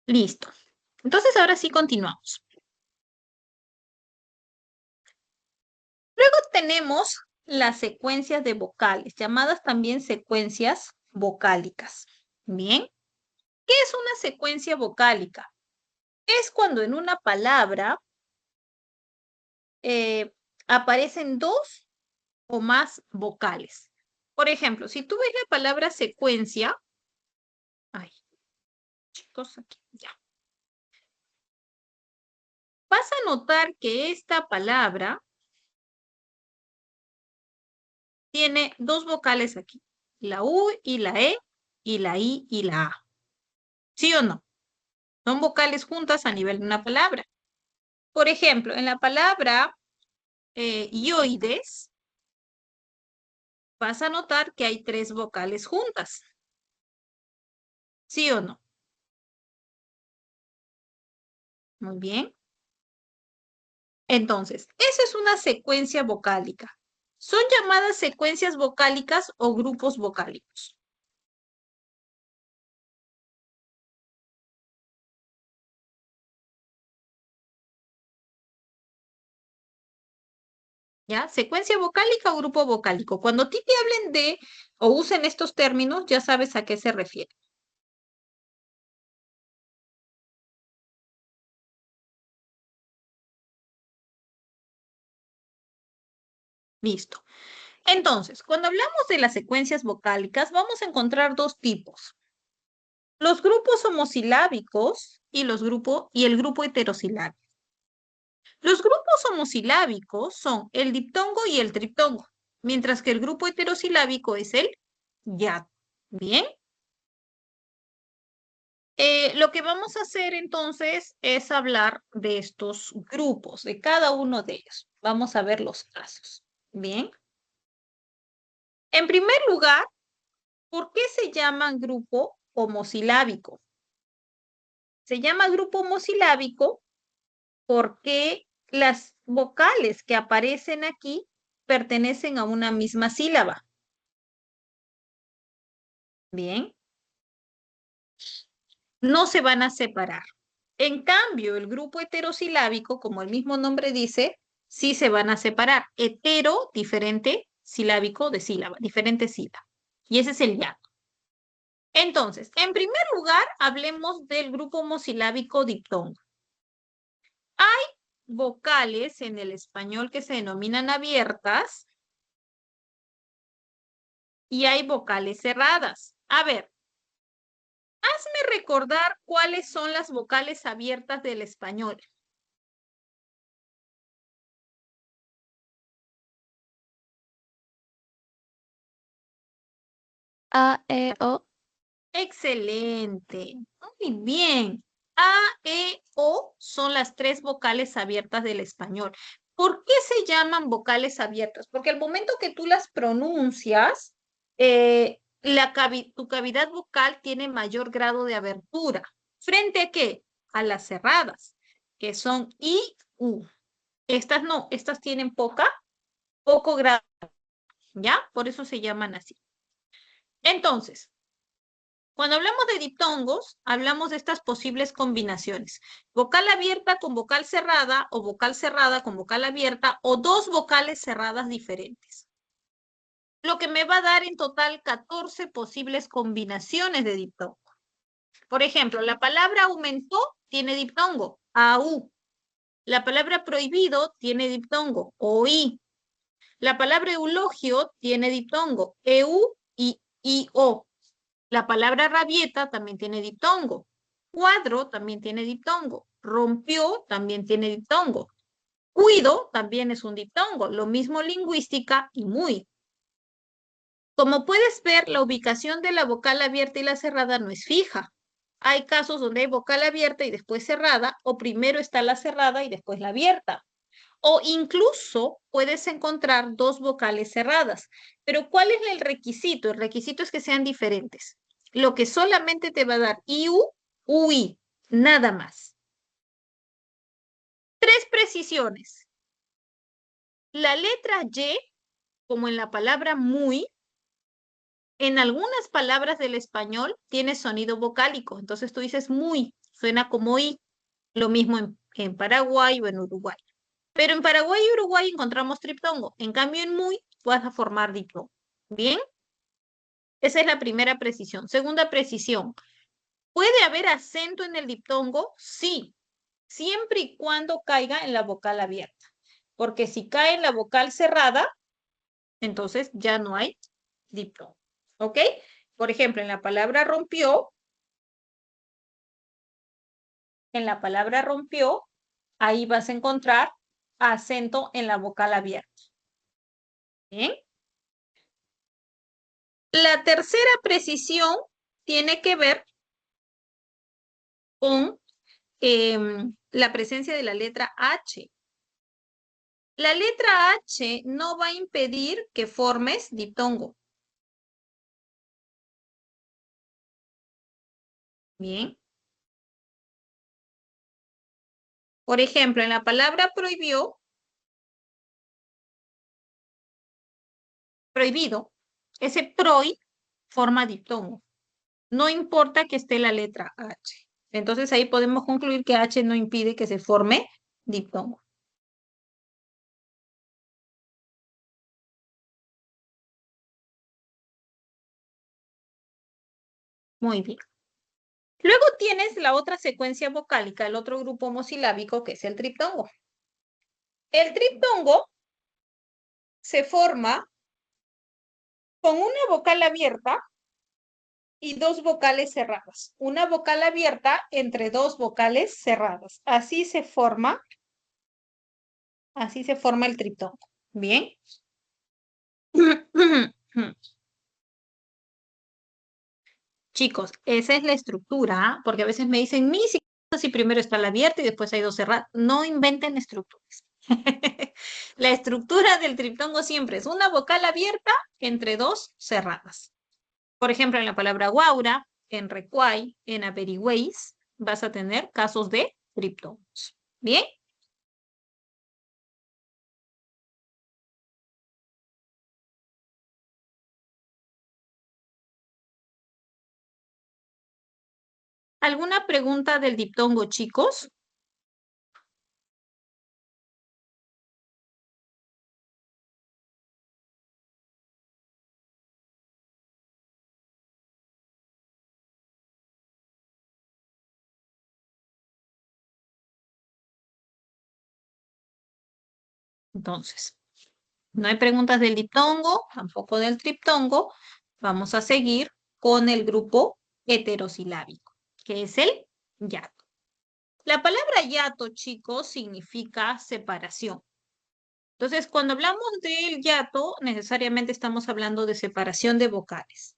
A: Listo. Entonces, ahora sí continuamos. Luego tenemos las secuencias de vocales, llamadas también secuencias vocálicas. Bien. ¿Qué es una secuencia vocálica? Es cuando en una palabra aparecen dos o más vocales. Por ejemplo, si tú ves la palabra secuencia, ay, chicos, aquí, ya. Vas a notar que esta palabra tiene dos vocales aquí, la U y la E, y la I y la A. ¿Sí o no? Son vocales juntas a nivel de una palabra. Por ejemplo, en la palabra ioides, vas a notar que hay tres vocales juntas. ¿Sí o no? Muy bien. Entonces, esa es una secuencia vocálica. Son llamadas secuencias vocálicas o grupos vocálicos. ¿Ya? Secuencia vocálica o grupo vocálico. Cuando a ti te hablen de o usen estos términos, ya sabes a qué se refiere. Listo. Entonces, cuando hablamos de las secuencias vocálicas, vamos a encontrar dos tipos. Los grupos homosilábicos y el grupo heterosilábico. Los grupos homosilábicos son el diptongo y el triptongo, mientras que el grupo heterosilábico es el hiato. ¿Bien? Lo que vamos a hacer entonces es hablar de estos grupos, de cada uno de ellos. Vamos a ver los casos. Bien. En primer lugar, ¿por qué se llaman grupo homosilábico? Se llama grupo homosilábico porque las vocales que aparecen aquí pertenecen a una misma sílaba. Bien. No se van a separar. En cambio, el grupo heterosilábico, como el mismo nombre dice, sí se van a separar. Hetero, diferente, silábico de sílaba, diferente sílaba. Y ese es el hiato. Entonces, en primer lugar, hablemos del grupo homosilábico diptongo. Hay vocales en el español que se denominan abiertas y hay vocales cerradas. A ver, hazme recordar cuáles son las vocales abiertas del español.
C: A, E, O.
A: Excelente. Muy bien. A, E, O son las tres vocales abiertas del español. ¿Por qué se llaman vocales abiertas? Porque al momento que tú las pronuncias, tu cavidad vocal tiene mayor grado de abertura. ¿Frente a qué? A las cerradas, que son I, U. Estas no, estas tienen poco grado, ¿ya? Por eso se llaman así. Entonces, cuando hablamos de diptongos, hablamos de estas posibles combinaciones. Vocal abierta con vocal cerrada o vocal cerrada con vocal abierta o dos vocales cerradas diferentes. Lo que me va a dar en total 14 posibles combinaciones de diptongo. Por ejemplo, la palabra aumentó tiene diptongo, AU. La palabra prohibido tiene diptongo, OI. La palabra eulogio tiene diptongo, EU y IO. La palabra rabieta también tiene diptongo. Cuadro también tiene diptongo. Rompió también tiene diptongo. Cuido también es un diptongo. Lo mismo lingüística y muy. Como puedes ver, la ubicación de la vocal abierta y la cerrada no es fija. Hay casos donde hay vocal abierta y después cerrada, o primero está la cerrada y después la abierta. O incluso puedes encontrar dos vocales cerradas. Pero ¿cuál es el requisito? El requisito es que sean diferentes. Lo que solamente te va a dar IU, UI, nada más. Tres precisiones. La letra Y, como en la palabra muy, en algunas palabras del español tiene sonido vocálico. Entonces tú dices muy, suena como I. Lo mismo en Paraguay o en Uruguay. Pero en Paraguay y Uruguay encontramos triptongo. En cambio, en muy vas a formar diptongo. ¿Bien? Esa es la primera precisión. Segunda precisión. ¿Puede haber acento en el diptongo? Sí, siempre y cuando caiga en la vocal abierta. Porque si cae en la vocal cerrada, entonces ya no hay diptongo. ¿Ok? Por ejemplo, en la palabra rompió, ahí vas a encontrar acento en la vocal abierta. ¿Bien? La tercera precisión tiene que ver con la presencia de la letra H. La letra H no va a impedir que formes diptongo. Bien. Por ejemplo, en la palabra prohibió, prohibido, ese proi forma diptongo. No importa que esté la letra H. Entonces ahí podemos concluir que H no impide que se forme diptongo. Muy bien. Luego tienes la otra secuencia vocálica, el otro grupo homosilábico, que es el triptongo. El triptongo se forma con una vocal abierta y dos vocales cerradas. Una vocal abierta entre dos vocales cerradas. Así se forma el triptongo. Bien. Chicos, esa es la estructura, porque a veces me dicen, si primero está la abierta y después hay dos cerradas. No inventen estructuras. La estructura del triptongo siempre es una vocal abierta entre dos cerradas. Por ejemplo, en la palabra guaura, en recuay, en averigüéis, vas a tener casos de triptongos. ¿Bien? ¿Alguna pregunta del diptongo, chicos? Entonces, no hay preguntas del diptongo, tampoco del triptongo. Vamos a seguir con el grupo heterosilábico, que es el yato. La palabra yato, chicos, significa separación. Entonces, cuando hablamos del yato, necesariamente estamos hablando de separación de vocales.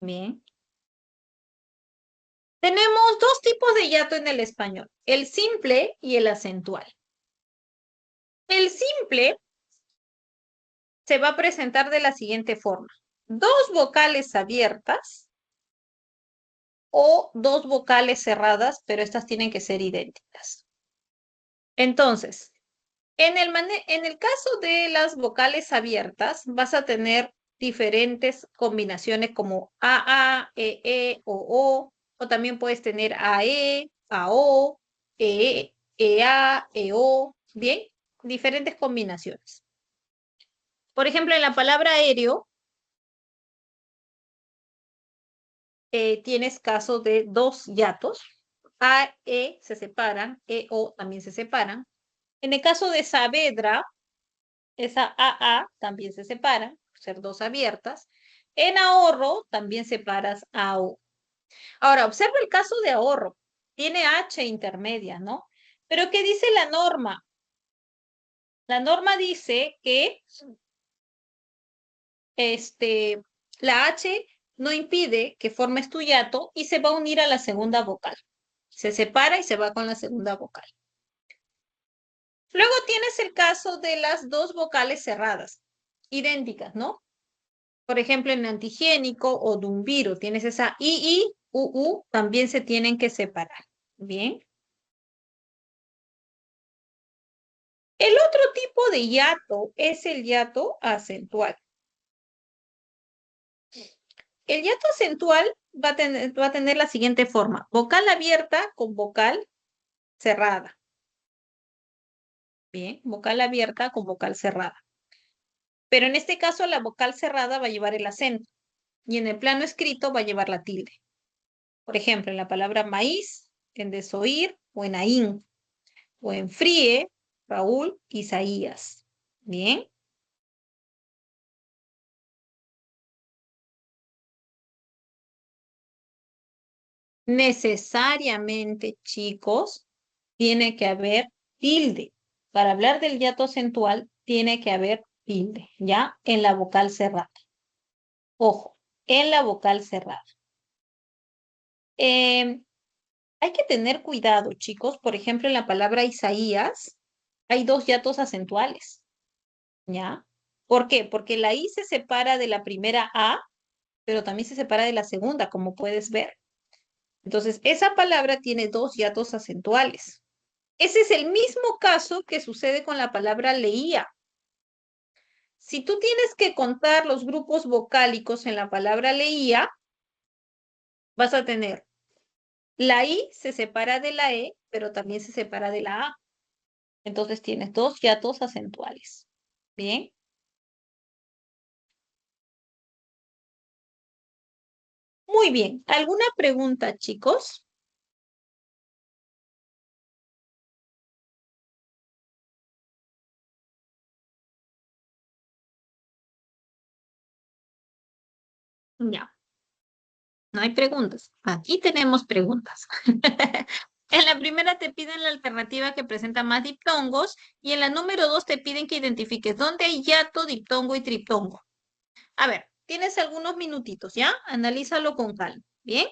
A: Bien. Tenemos dos tipos de yato en el español, el simple y el acentual. El simple se va a presentar de la siguiente forma. Dos vocales abiertas o dos vocales cerradas, pero estas tienen que ser idénticas. Entonces, en el caso de las vocales abiertas, vas a tener diferentes combinaciones como a, o también puedes tener AE, AO, EA, EO, ¿bien? Diferentes combinaciones. Por ejemplo, en la palabra aéreo, tienes caso de dos hiatos. A, E se separan, E, O también se separan. En el caso de Saavedra, esa AA también se separa, por ser dos abiertas. En ahorro también separas AO. Ahora, observa el caso de ahorro. Tiene H intermedia, ¿no? Pero ¿qué dice la norma? La norma dice que la H no impide que formes tu hiato y se va a unir a la segunda vocal. Se separa y se va con la segunda vocal. Luego tienes el caso de las dos vocales cerradas, idénticas, ¿no? Por ejemplo, en antigénico o dumbiro tienes esa II, UU, también se tienen que separar. Bien. El otro tipo de hiato es el hiato acentual. el hiato acentual va a tener la siguiente forma. Vocal abierta con vocal cerrada. Bien, vocal abierta con vocal cerrada. Pero en este caso la vocal cerrada va a llevar el acento y en el plano escrito va a llevar la tilde. Por ejemplo, en la palabra maíz, en desoír o en ahín, o en fríe, Raúl, Isaías. Bien. Necesariamente, chicos, tiene que haber tilde. Para hablar del hiato acentual, tiene que haber tilde, ¿ya? En la vocal cerrada. Ojo, en la vocal cerrada. Eh, Hay que tener cuidado, chicos. Por ejemplo, en la palabra Isaías hay dos hiatos acentuales, ¿ya? ¿Por qué? Porque la I se separa de la primera A, pero también se separa de la segunda, como puedes ver. Entonces, esa palabra tiene dos hiatos acentuales. Ese es el mismo caso que sucede con la palabra leía. Si tú tienes que contar los grupos vocálicos en la palabra leía, vas a tener la I se separa de la E, pero también se separa de la A. Entonces tienes dos hiatos acentuales. Bien. Muy bien. ¿Alguna pregunta, chicos? Ya. No hay preguntas. Aquí tenemos preguntas. En la primera te piden la alternativa que presenta más diptongos y en la número 2 te piden que identifiques dónde hay hiato, diptongo y triptongo. A ver, tienes algunos minutitos, ¿ya? Analízalo con calma. ¿Bien?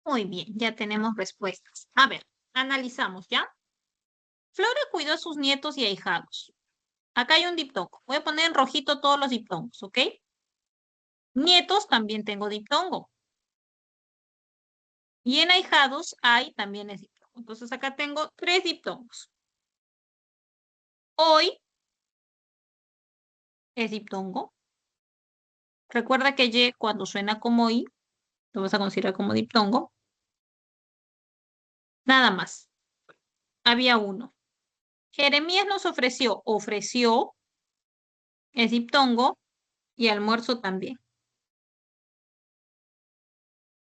A: Muy bien, ya tenemos respuestas. A ver, analizamos, ¿ya? Flora cuidó a sus nietos y ahijados. Acá hay un diptongo. Voy a poner en rojito todos los diptongos, ¿ok? Nietos también tengo diptongo. Y en ahijados hay también es diptongo. Entonces acá tengo 3 diptongos. Hoy es diptongo. Recuerda que Y cuando suena como I, lo vas a considerar como diptongo. Nada más. Había uno. Jeremías nos ofreció, es diptongo, y almuerzo también.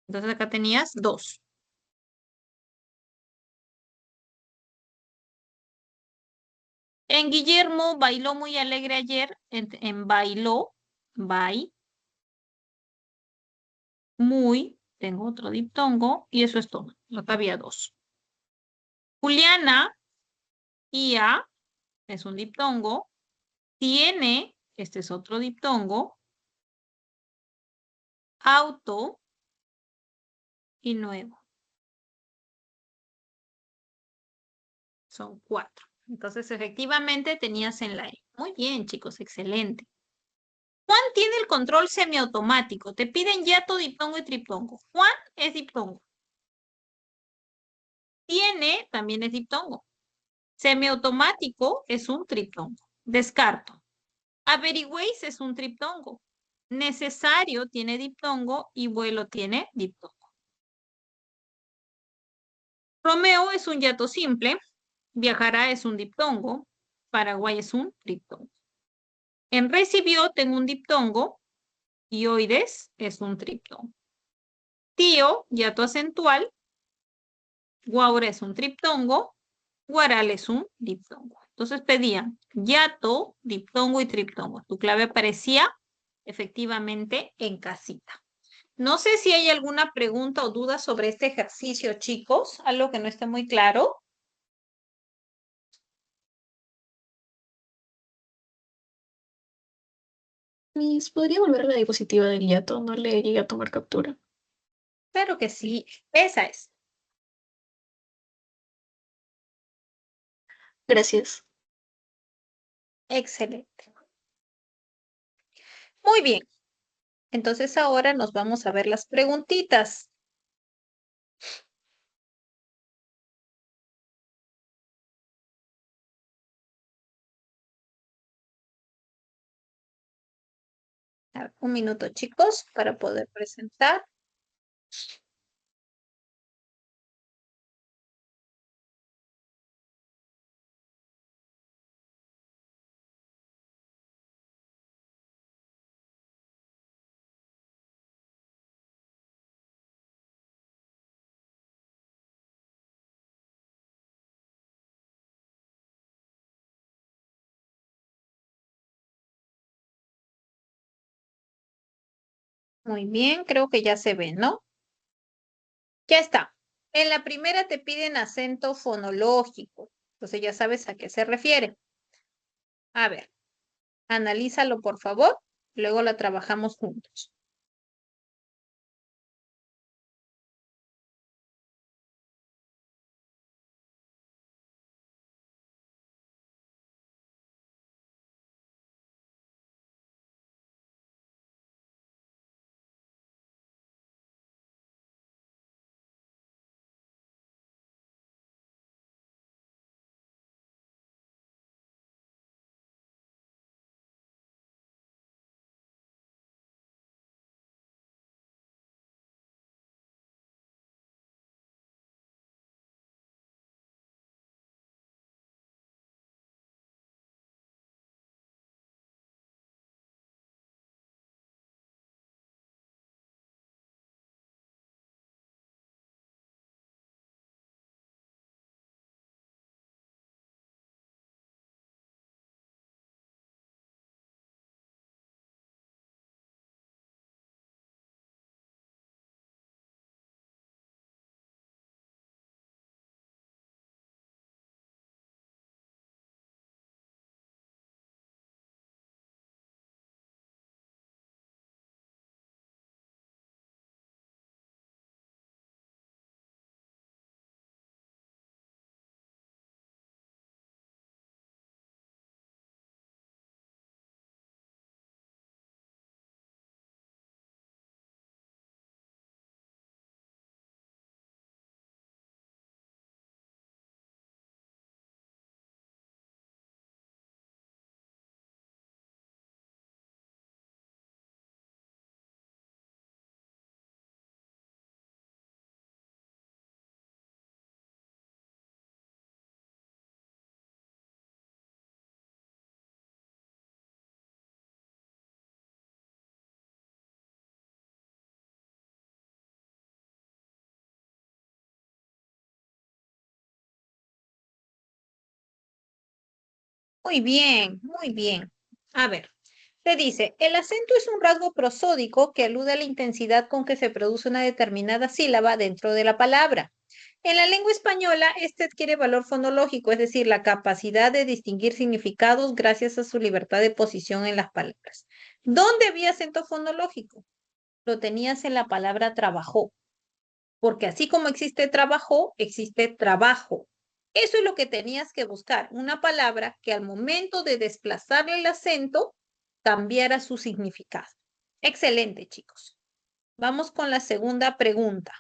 A: Entonces acá tenías 2. En Guillermo bailó muy alegre ayer, en bailó, bai, muy, tengo otro diptongo, y eso es todo. Acá había 2. Juliana, ia, es un diptongo. Tiene, este es otro diptongo. Auto y nuevo. Son 4. Entonces, efectivamente, tenías en la E. Muy bien, chicos, excelente. Juan tiene el control semiautomático. Te piden yato, diptongo y triptongo. Juan es diptongo. Tiene también es diptongo. Semiautomático es un triptongo. Descarto. Averigüéis es un triptongo. Necesario tiene diptongo y vuelo tiene diptongo. Romeo es un yato simple. Viajará es un diptongo. Paraguay es un triptongo. En recibió tengo un diptongo y oides es un triptongo. Tío, yato acentual. Guaura es un triptongo. Guaral es un diptongo. Entonces pedían yato, diptongo y triptongo. Tu clave aparecía efectivamente en casita. No sé si hay alguna pregunta o duda sobre este ejercicio, chicos. Algo que no esté muy claro.
C: Miss, ¿podría volver a la diapositiva del hiato? No le llegué a tomar captura.
A: Claro que sí. Esa es.
C: Gracias.
A: Excelente. Muy bien. Entonces ahora nos vamos a ver las preguntitas. A ver, un minuto, chicos, para poder presentar. Muy bien, creo que ya se ve, ¿no? Ya está. En la primera te piden acento fonológico. Entonces ya sabes a qué se refiere. A ver, analízalo, por favor. Luego la trabajamos juntos. Muy bien, muy bien. A ver, te dice, el acento es un rasgo prosódico que alude a la intensidad con que se produce una determinada sílaba dentro de la palabra. En la lengua española, este adquiere valor fonológico, es decir, la capacidad de distinguir significados gracias a su libertad de posición en las palabras. ¿Dónde había acento fonológico? Lo tenías en la palabra trabajó, porque así como existe trabajó, existe trabajo. Eso es lo que tenías que buscar, una palabra que al momento de desplazarle el acento cambiara su significado. Excelente, chicos. Vamos con la segunda pregunta.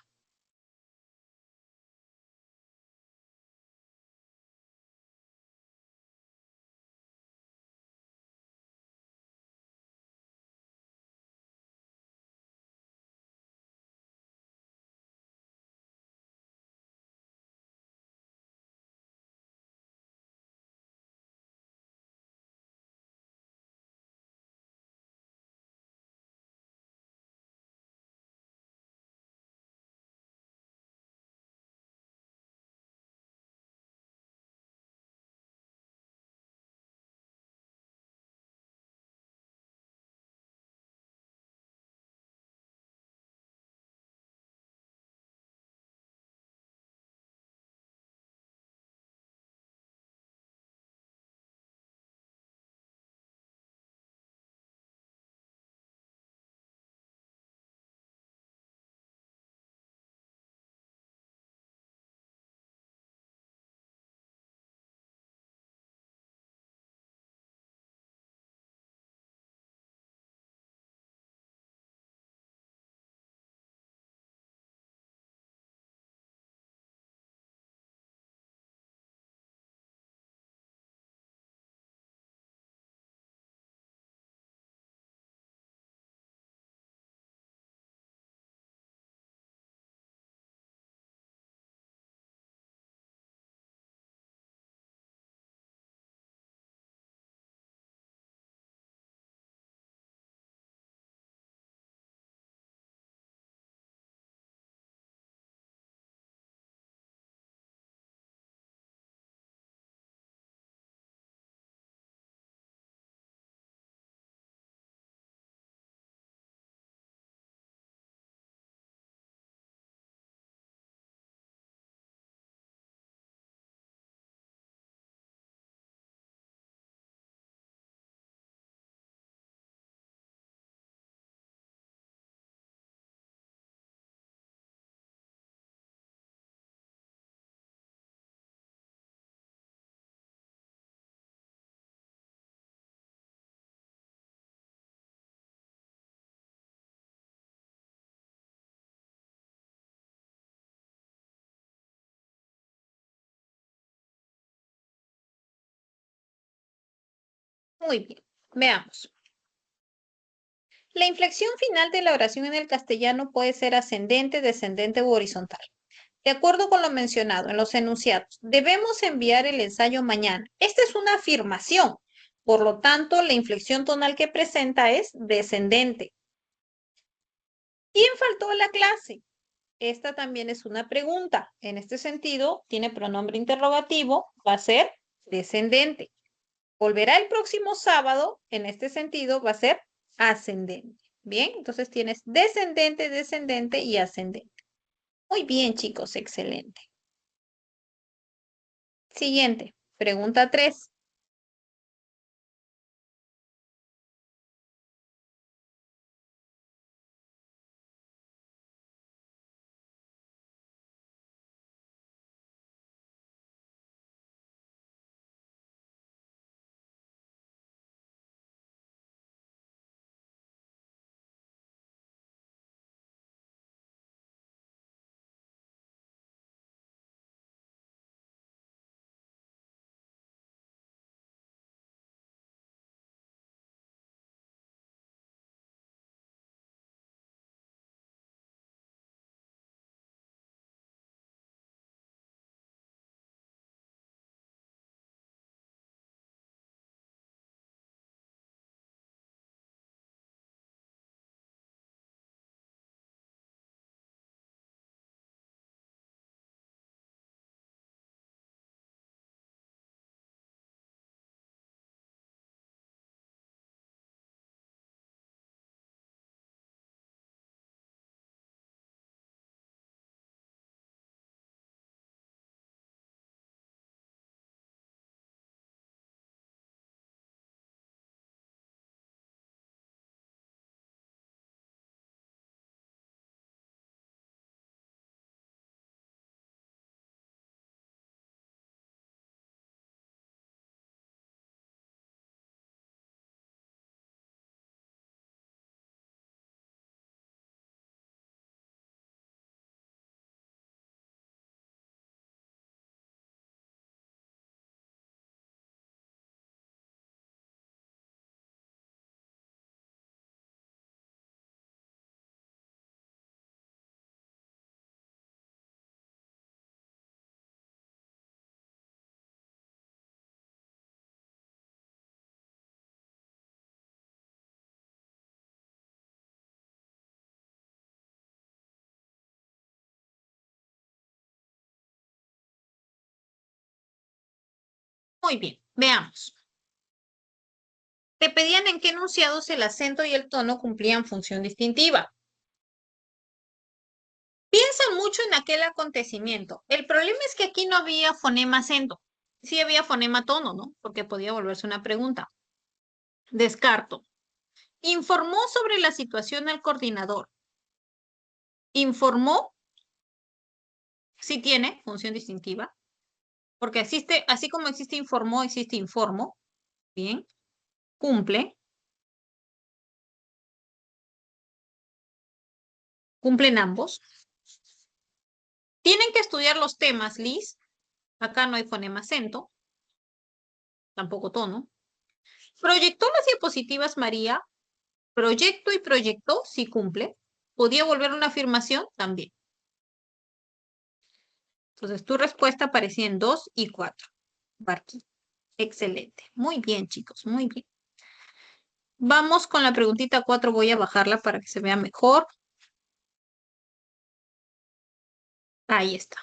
A: Muy bien, veamos. La inflexión final de la oración en el castellano puede ser ascendente, descendente u horizontal. De acuerdo con lo mencionado en los enunciados, debemos enviar el ensayo mañana. Esta es una afirmación. Por lo tanto, la inflexión tonal que presenta es descendente. ¿Quién faltó a la clase? Esta también es una pregunta. En este sentido, tiene pronombre interrogativo, va a ser descendente. Volverá el próximo sábado, en este sentido, va a ser ascendente. Bien, entonces tienes descendente, descendente y ascendente. Muy bien, chicos, excelente. Siguiente, pregunta 3. Muy bien, veamos. Te pedían en qué enunciados el acento y el tono cumplían función distintiva. Piensa mucho en aquel acontecimiento. El problema es que aquí no había fonema acento. Sí había fonema tono, ¿no? Porque podía volverse una pregunta. Descarto. Informó sobre la situación al coordinador. Informó, sí tiene función distintiva, porque existe, así como existe informó, existe informo. Bien, cumple. Cumplen ambos. Tienen que estudiar los temas, Liz. Acá no hay fonema acento, tampoco tono. Proyectó las diapositivas María. Proyecto y proyectó, sí cumple. ¿Podía volver una afirmación? También. Entonces, tu respuesta aparecía en 2 y 4. Barqui. Excelente. Muy bien, chicos, muy bien. Vamos con la preguntita 4. Voy a bajarla para que se vea mejor. Ahí está.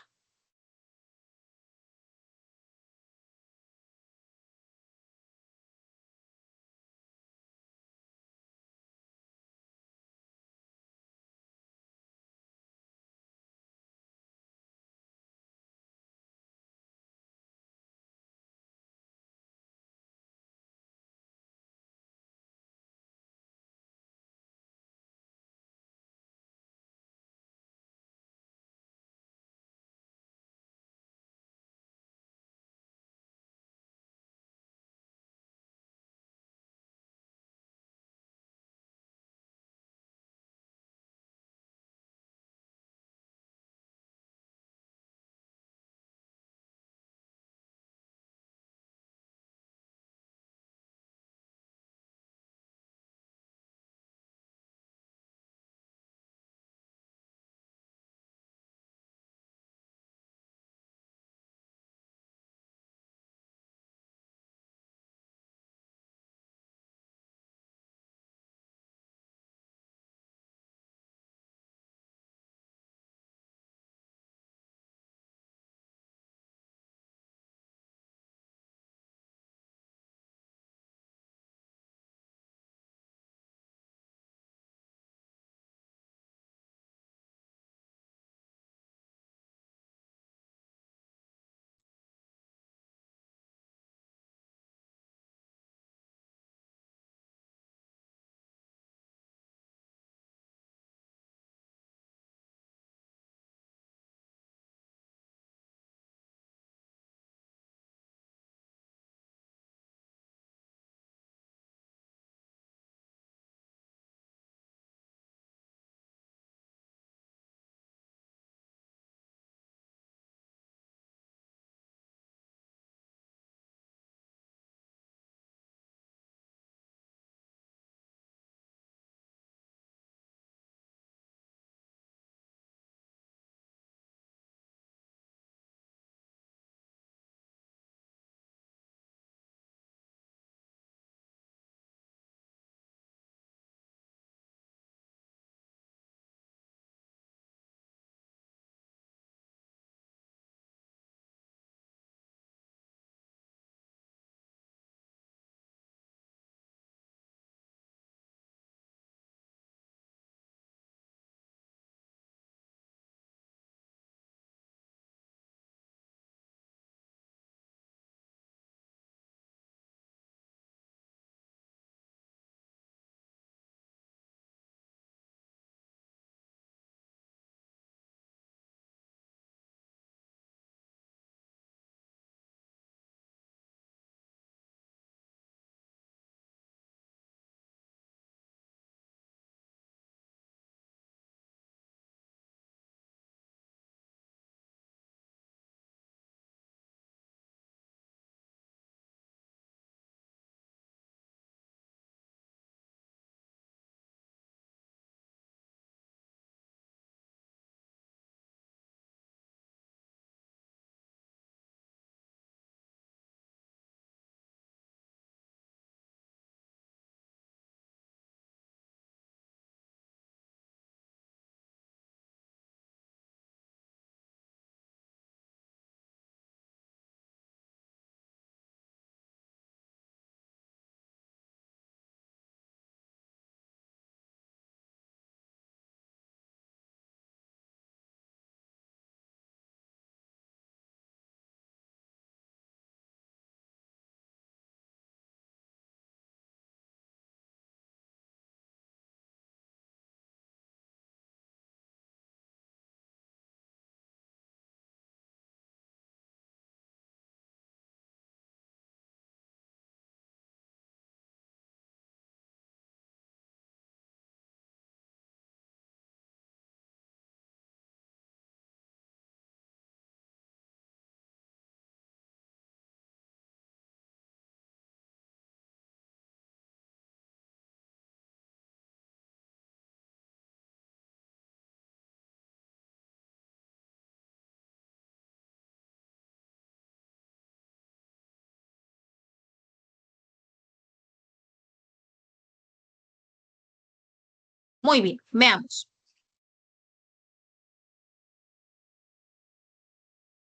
A: Muy bien, veamos.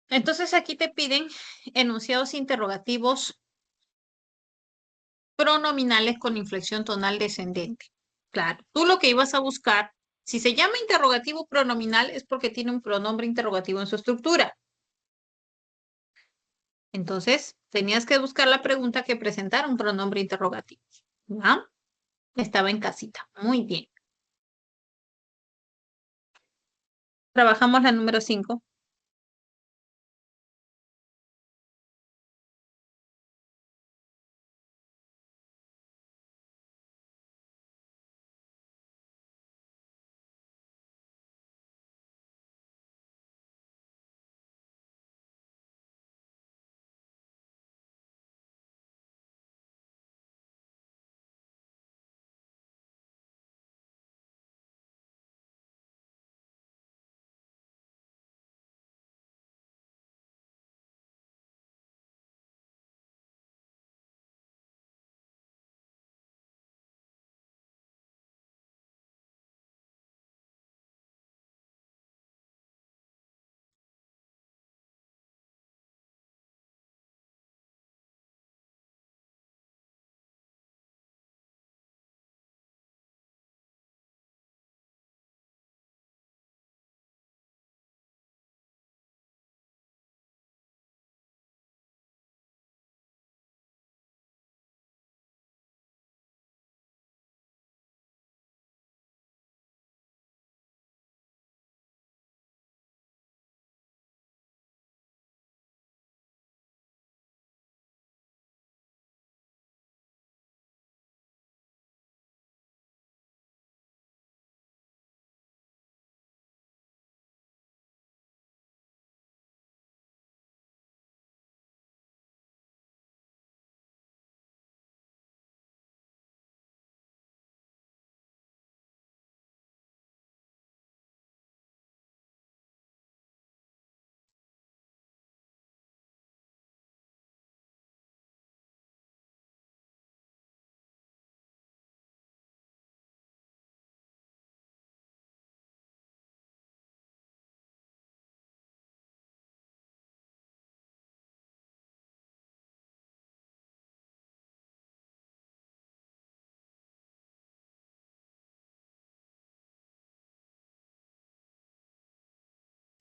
A: Entonces aquí te piden enunciados interrogativos pronominales con inflexión tonal descendente. Claro, tú lo que ibas a buscar, si se llama interrogativo pronominal es porque tiene un pronombre interrogativo en su estructura. Entonces, tenías que buscar la pregunta que presentara un pronombre interrogativo. ¿Ya? Estaba en casita. Muy bien. Trabajamos la número 5.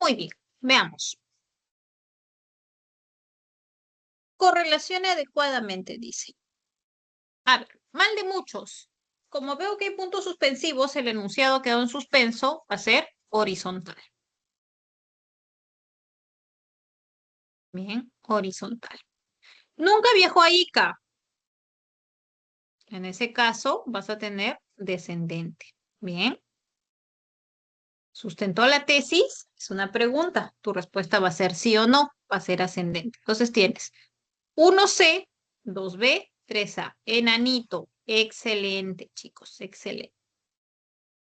A: Muy bien. Veamos. Correlacione adecuadamente, dice. A ver, mal de muchos. Como veo que hay puntos suspensivos, el enunciado quedó en suspenso, va a ser horizontal. Bien, horizontal. Nunca viajó a Ica. En ese caso, vas a tener descendente. Bien. ¿Sustentó la tesis? Es una pregunta. Tu respuesta va a ser sí o no, va a ser ascendente. Entonces tienes 1C, 2B, 3A. Enanito. Excelente, chicos, excelente.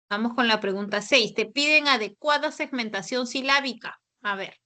A: Vamos con la pregunta 6. Te piden adecuada segmentación silábica. A ver.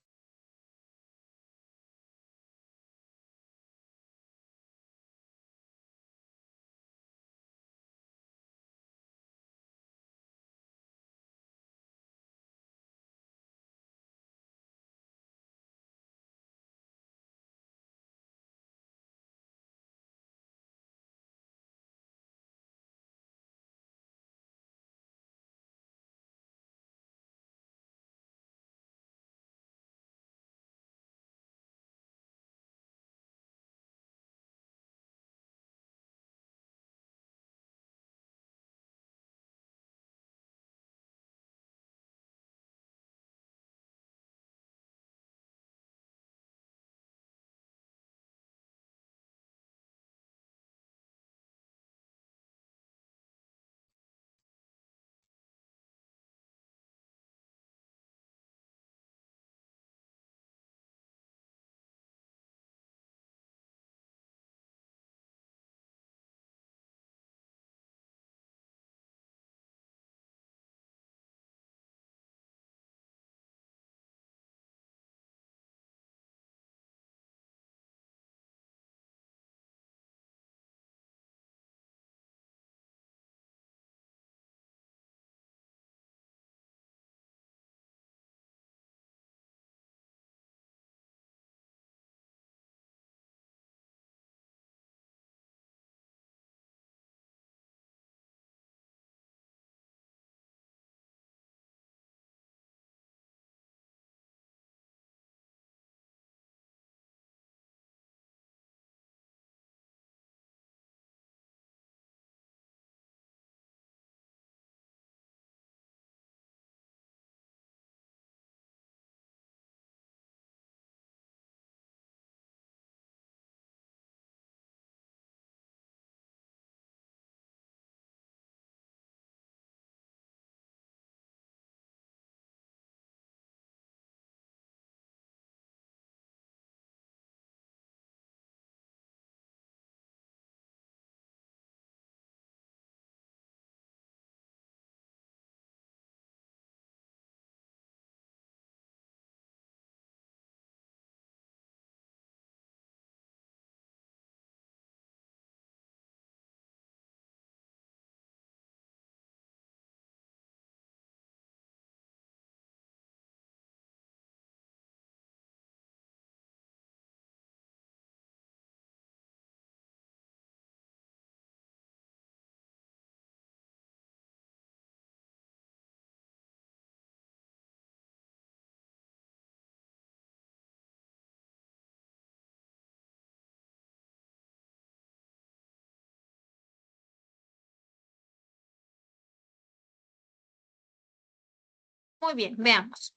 A: Muy bien, veamos.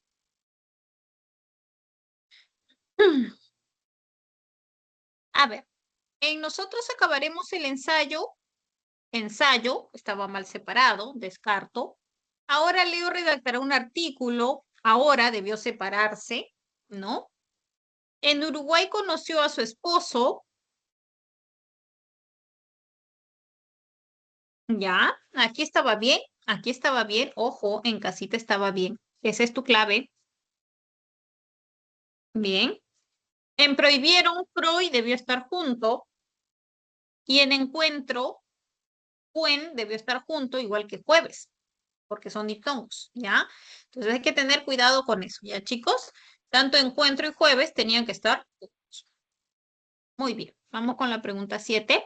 A: A ver, en nosotros acabaremos el ensayo. Ensayo, estaba mal separado, descarto. Ahora Leo redactará un artículo. Ahora debió separarse, ¿no? En Uruguay conoció a su esposo. Ya, aquí estaba bien, ojo, en casita estaba bien. Esa es tu clave. Bien. En prohibieron, Freud debió estar junto. Y en encuentro, Cuen debió estar junto, igual que jueves, porque son diptongos, ¿ya? Entonces hay que tener cuidado con eso, ¿ya, chicos? Tanto encuentro y jueves tenían que estar juntos. Muy bien, vamos con la pregunta 7.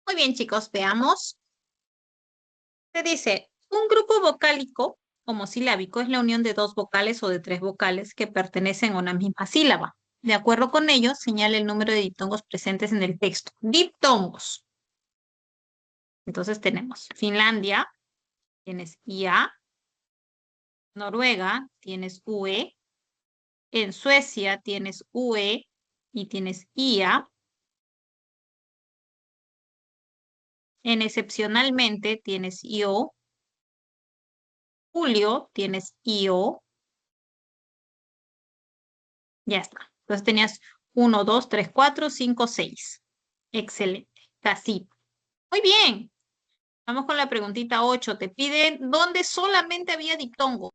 A: Muy bien, chicos, veamos. Se dice, un grupo vocálico homosilábico es la unión de dos vocales o de tres vocales que pertenecen a una misma sílaba. De acuerdo con ello, señala el número de diptongos presentes en el texto. Diptongos. Entonces tenemos Finlandia, tienes IA, Noruega, tienes UE, en Suecia tienes UE y tienes IA, en excepcionalmente tienes IO, Julio tienes IO, ya está. Entonces tenías 1, 2, 3, 4, 5, 6. Excelente. Casito. Muy bien. Vamos con la preguntita 8. Te piden dónde solamente había diptongo.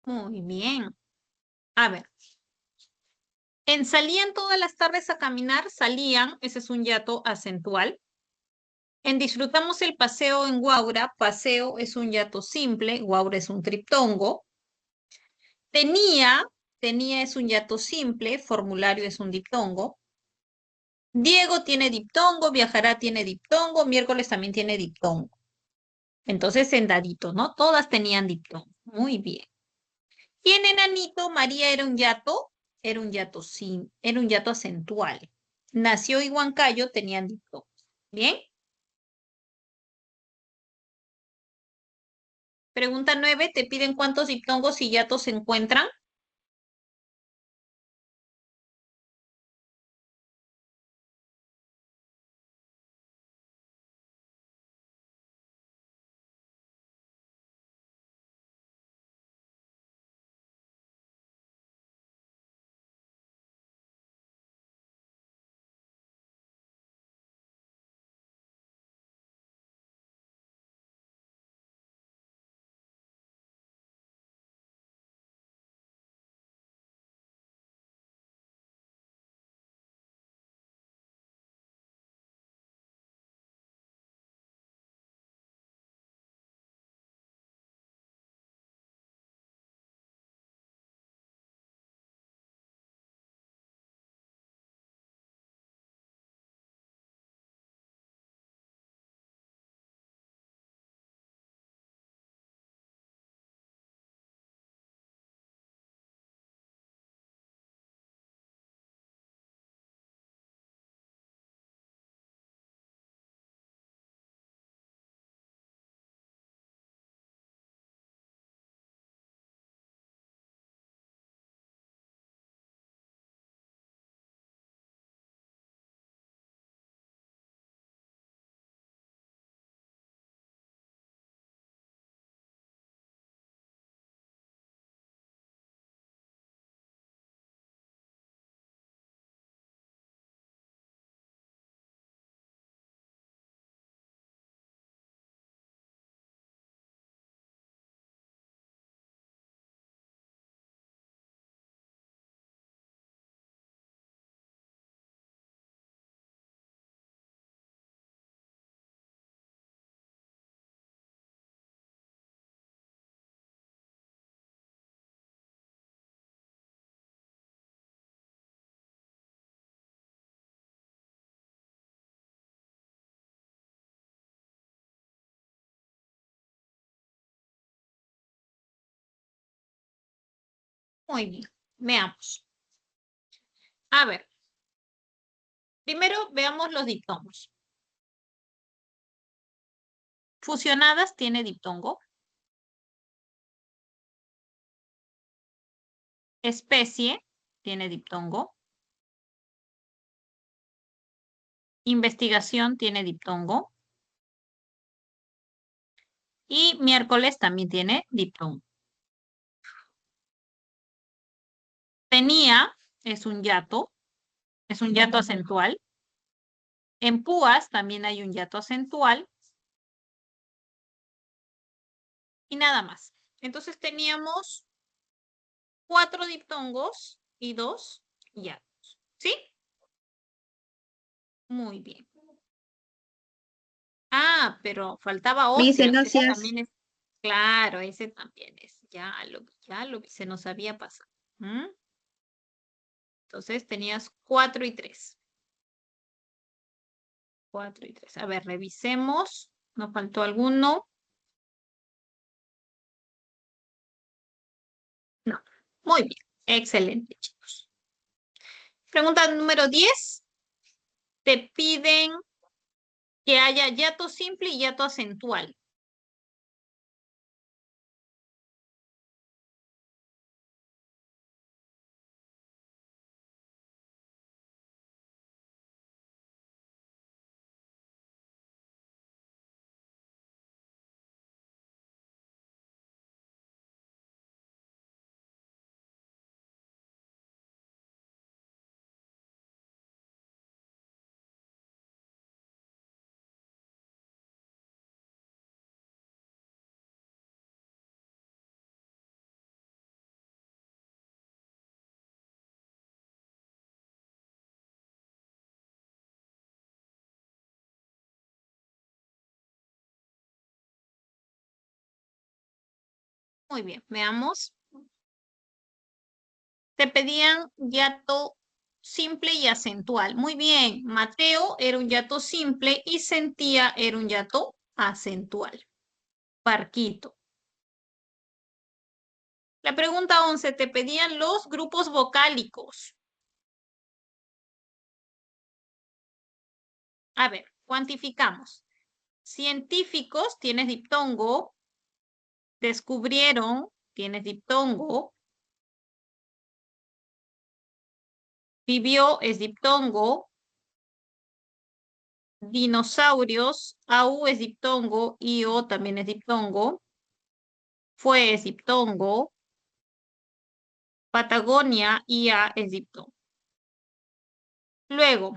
A: Muy bien. A ver. En salían todas las tardes a caminar, salían, ese es un yato acentual. En disfrutamos el paseo en Guaura, paseo es un yato simple, Guaura es un triptongo. Tenía, tenía es un yato simple, formulario es un diptongo. Diego tiene diptongo, viajará tiene diptongo, miércoles también tiene diptongo. Entonces, en dadito, ¿no? Todas tenían diptongo. Muy bien. Y en enanito, María era un yato era un yato acentual. Nació y Huancayo tenían diptongos. ¿Bien? Pregunta 9, te piden cuántos diptongos y yatos se encuentran. Muy bien. Veamos. A ver. Primero veamos los diptongos. fusionadas tiene diptongo. Especie tiene diptongo. Investigación tiene diptongo. Y miércoles también tiene diptongo. Tenía es un hiato acentual. En púas también hay un hiato acentual. Y nada más. Entonces teníamos 4 diptongos y 2 hiatos. ¿Sí? Muy bien. Ah, pero faltaba
D: Miss,
A: óseos. Ese
D: gracias.
A: también es. Claro, ese también es. Ya lo vi, se nos había pasado. ¿Mm? Entonces tenías 4 y 3. 4 y 3. A ver, revisemos. ¿Nos faltó alguno? No. Muy bien. Excelente, chicos. Pregunta número 10. Te piden que haya hiato simple y hiato acentual. Muy bien, veamos. Te pedían hiato simple y acentual. Muy bien, Mateo era un hiato simple y Sentía era un hiato acentual. Parquito. La pregunta 11, te pedían los grupos vocálicos. A ver, cuantificamos. Científicos, tienes diptongo. Descubrieron, tienes diptongo. Vivió es diptongo. Dinosaurios, AU es diptongo, IO también es diptongo. Fue es diptongo. Patagonia, IA es diptongo. Luego,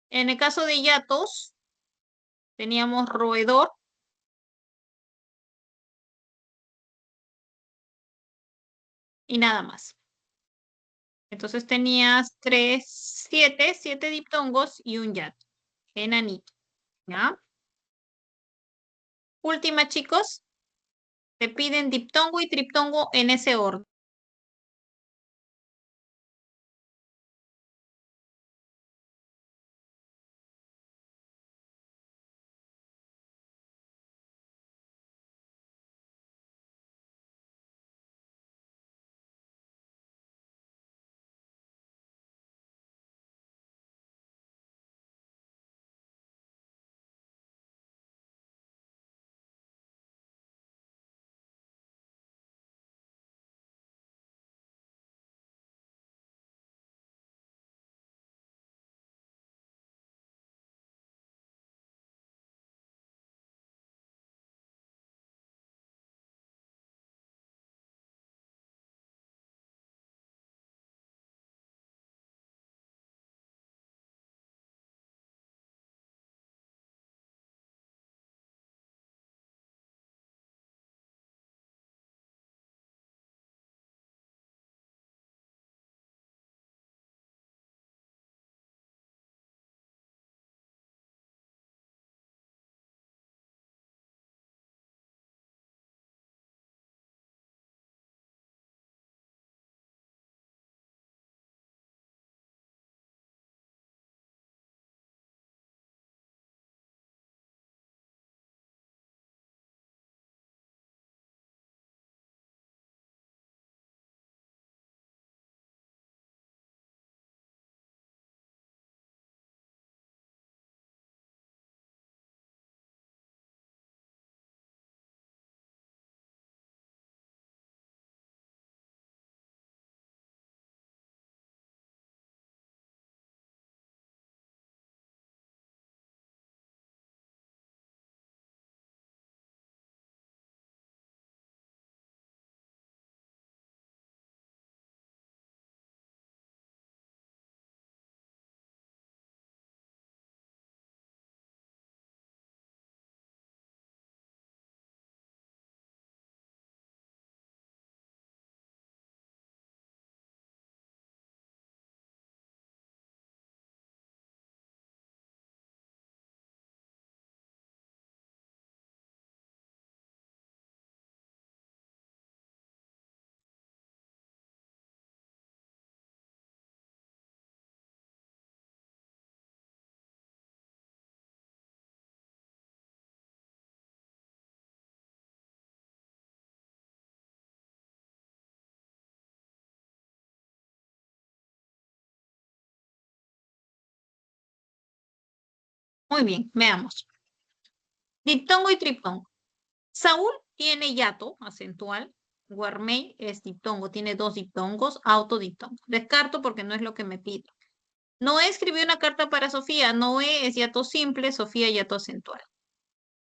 A: en el caso de hiatos, teníamos roedor. Y nada más. Entonces tenías 7 diptongos y un hiato. Enanito. ¿Ya? Última, chicos. Te piden diptongo y triptongo en ese orden. Muy bien, veamos. Diptongo y triptongo. Saúl tiene hiato acentual. Guarmey es diptongo, tiene 2 diptongos, autodiptongo. Descarto porque no es lo que me pide. Noé escribió una carta para Sofía. Noé es hiato simple, Sofía hiato acentual.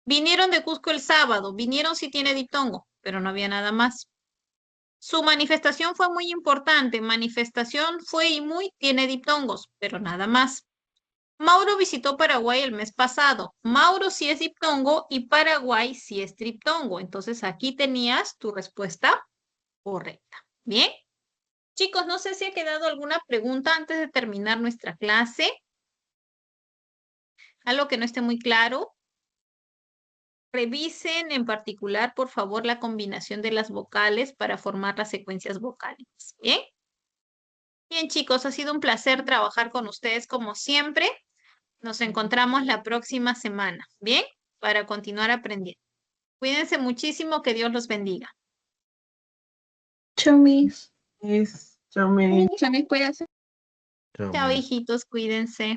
A: Vinieron de Cusco el sábado. Vinieron si tiene diptongo, pero no había nada más. Su manifestación fue muy importante. Manifestación fue y muy tiene diptongos, pero nada más. Mauro visitó Paraguay el mes pasado. Mauro sí es diptongo y Paraguay sí es triptongo. Entonces aquí tenías tu respuesta correcta. Bien. Chicos, no sé si ha quedado alguna pregunta antes de terminar nuestra clase. Algo que no esté muy claro. Revisen en particular, por favor, la combinación de las vocales para formar las secuencias vocálicas. Bien. Bien, chicos, ha sido un placer trabajar con ustedes como siempre. Nos encontramos la próxima semana, ¿bien? Para continuar aprendiendo. Cuídense muchísimo, que Dios los bendiga.
C: Chao, Miss.
B: Es, yo me
C: Chao, Miss, cuídate.
A: Chao, hijitos, cuídense.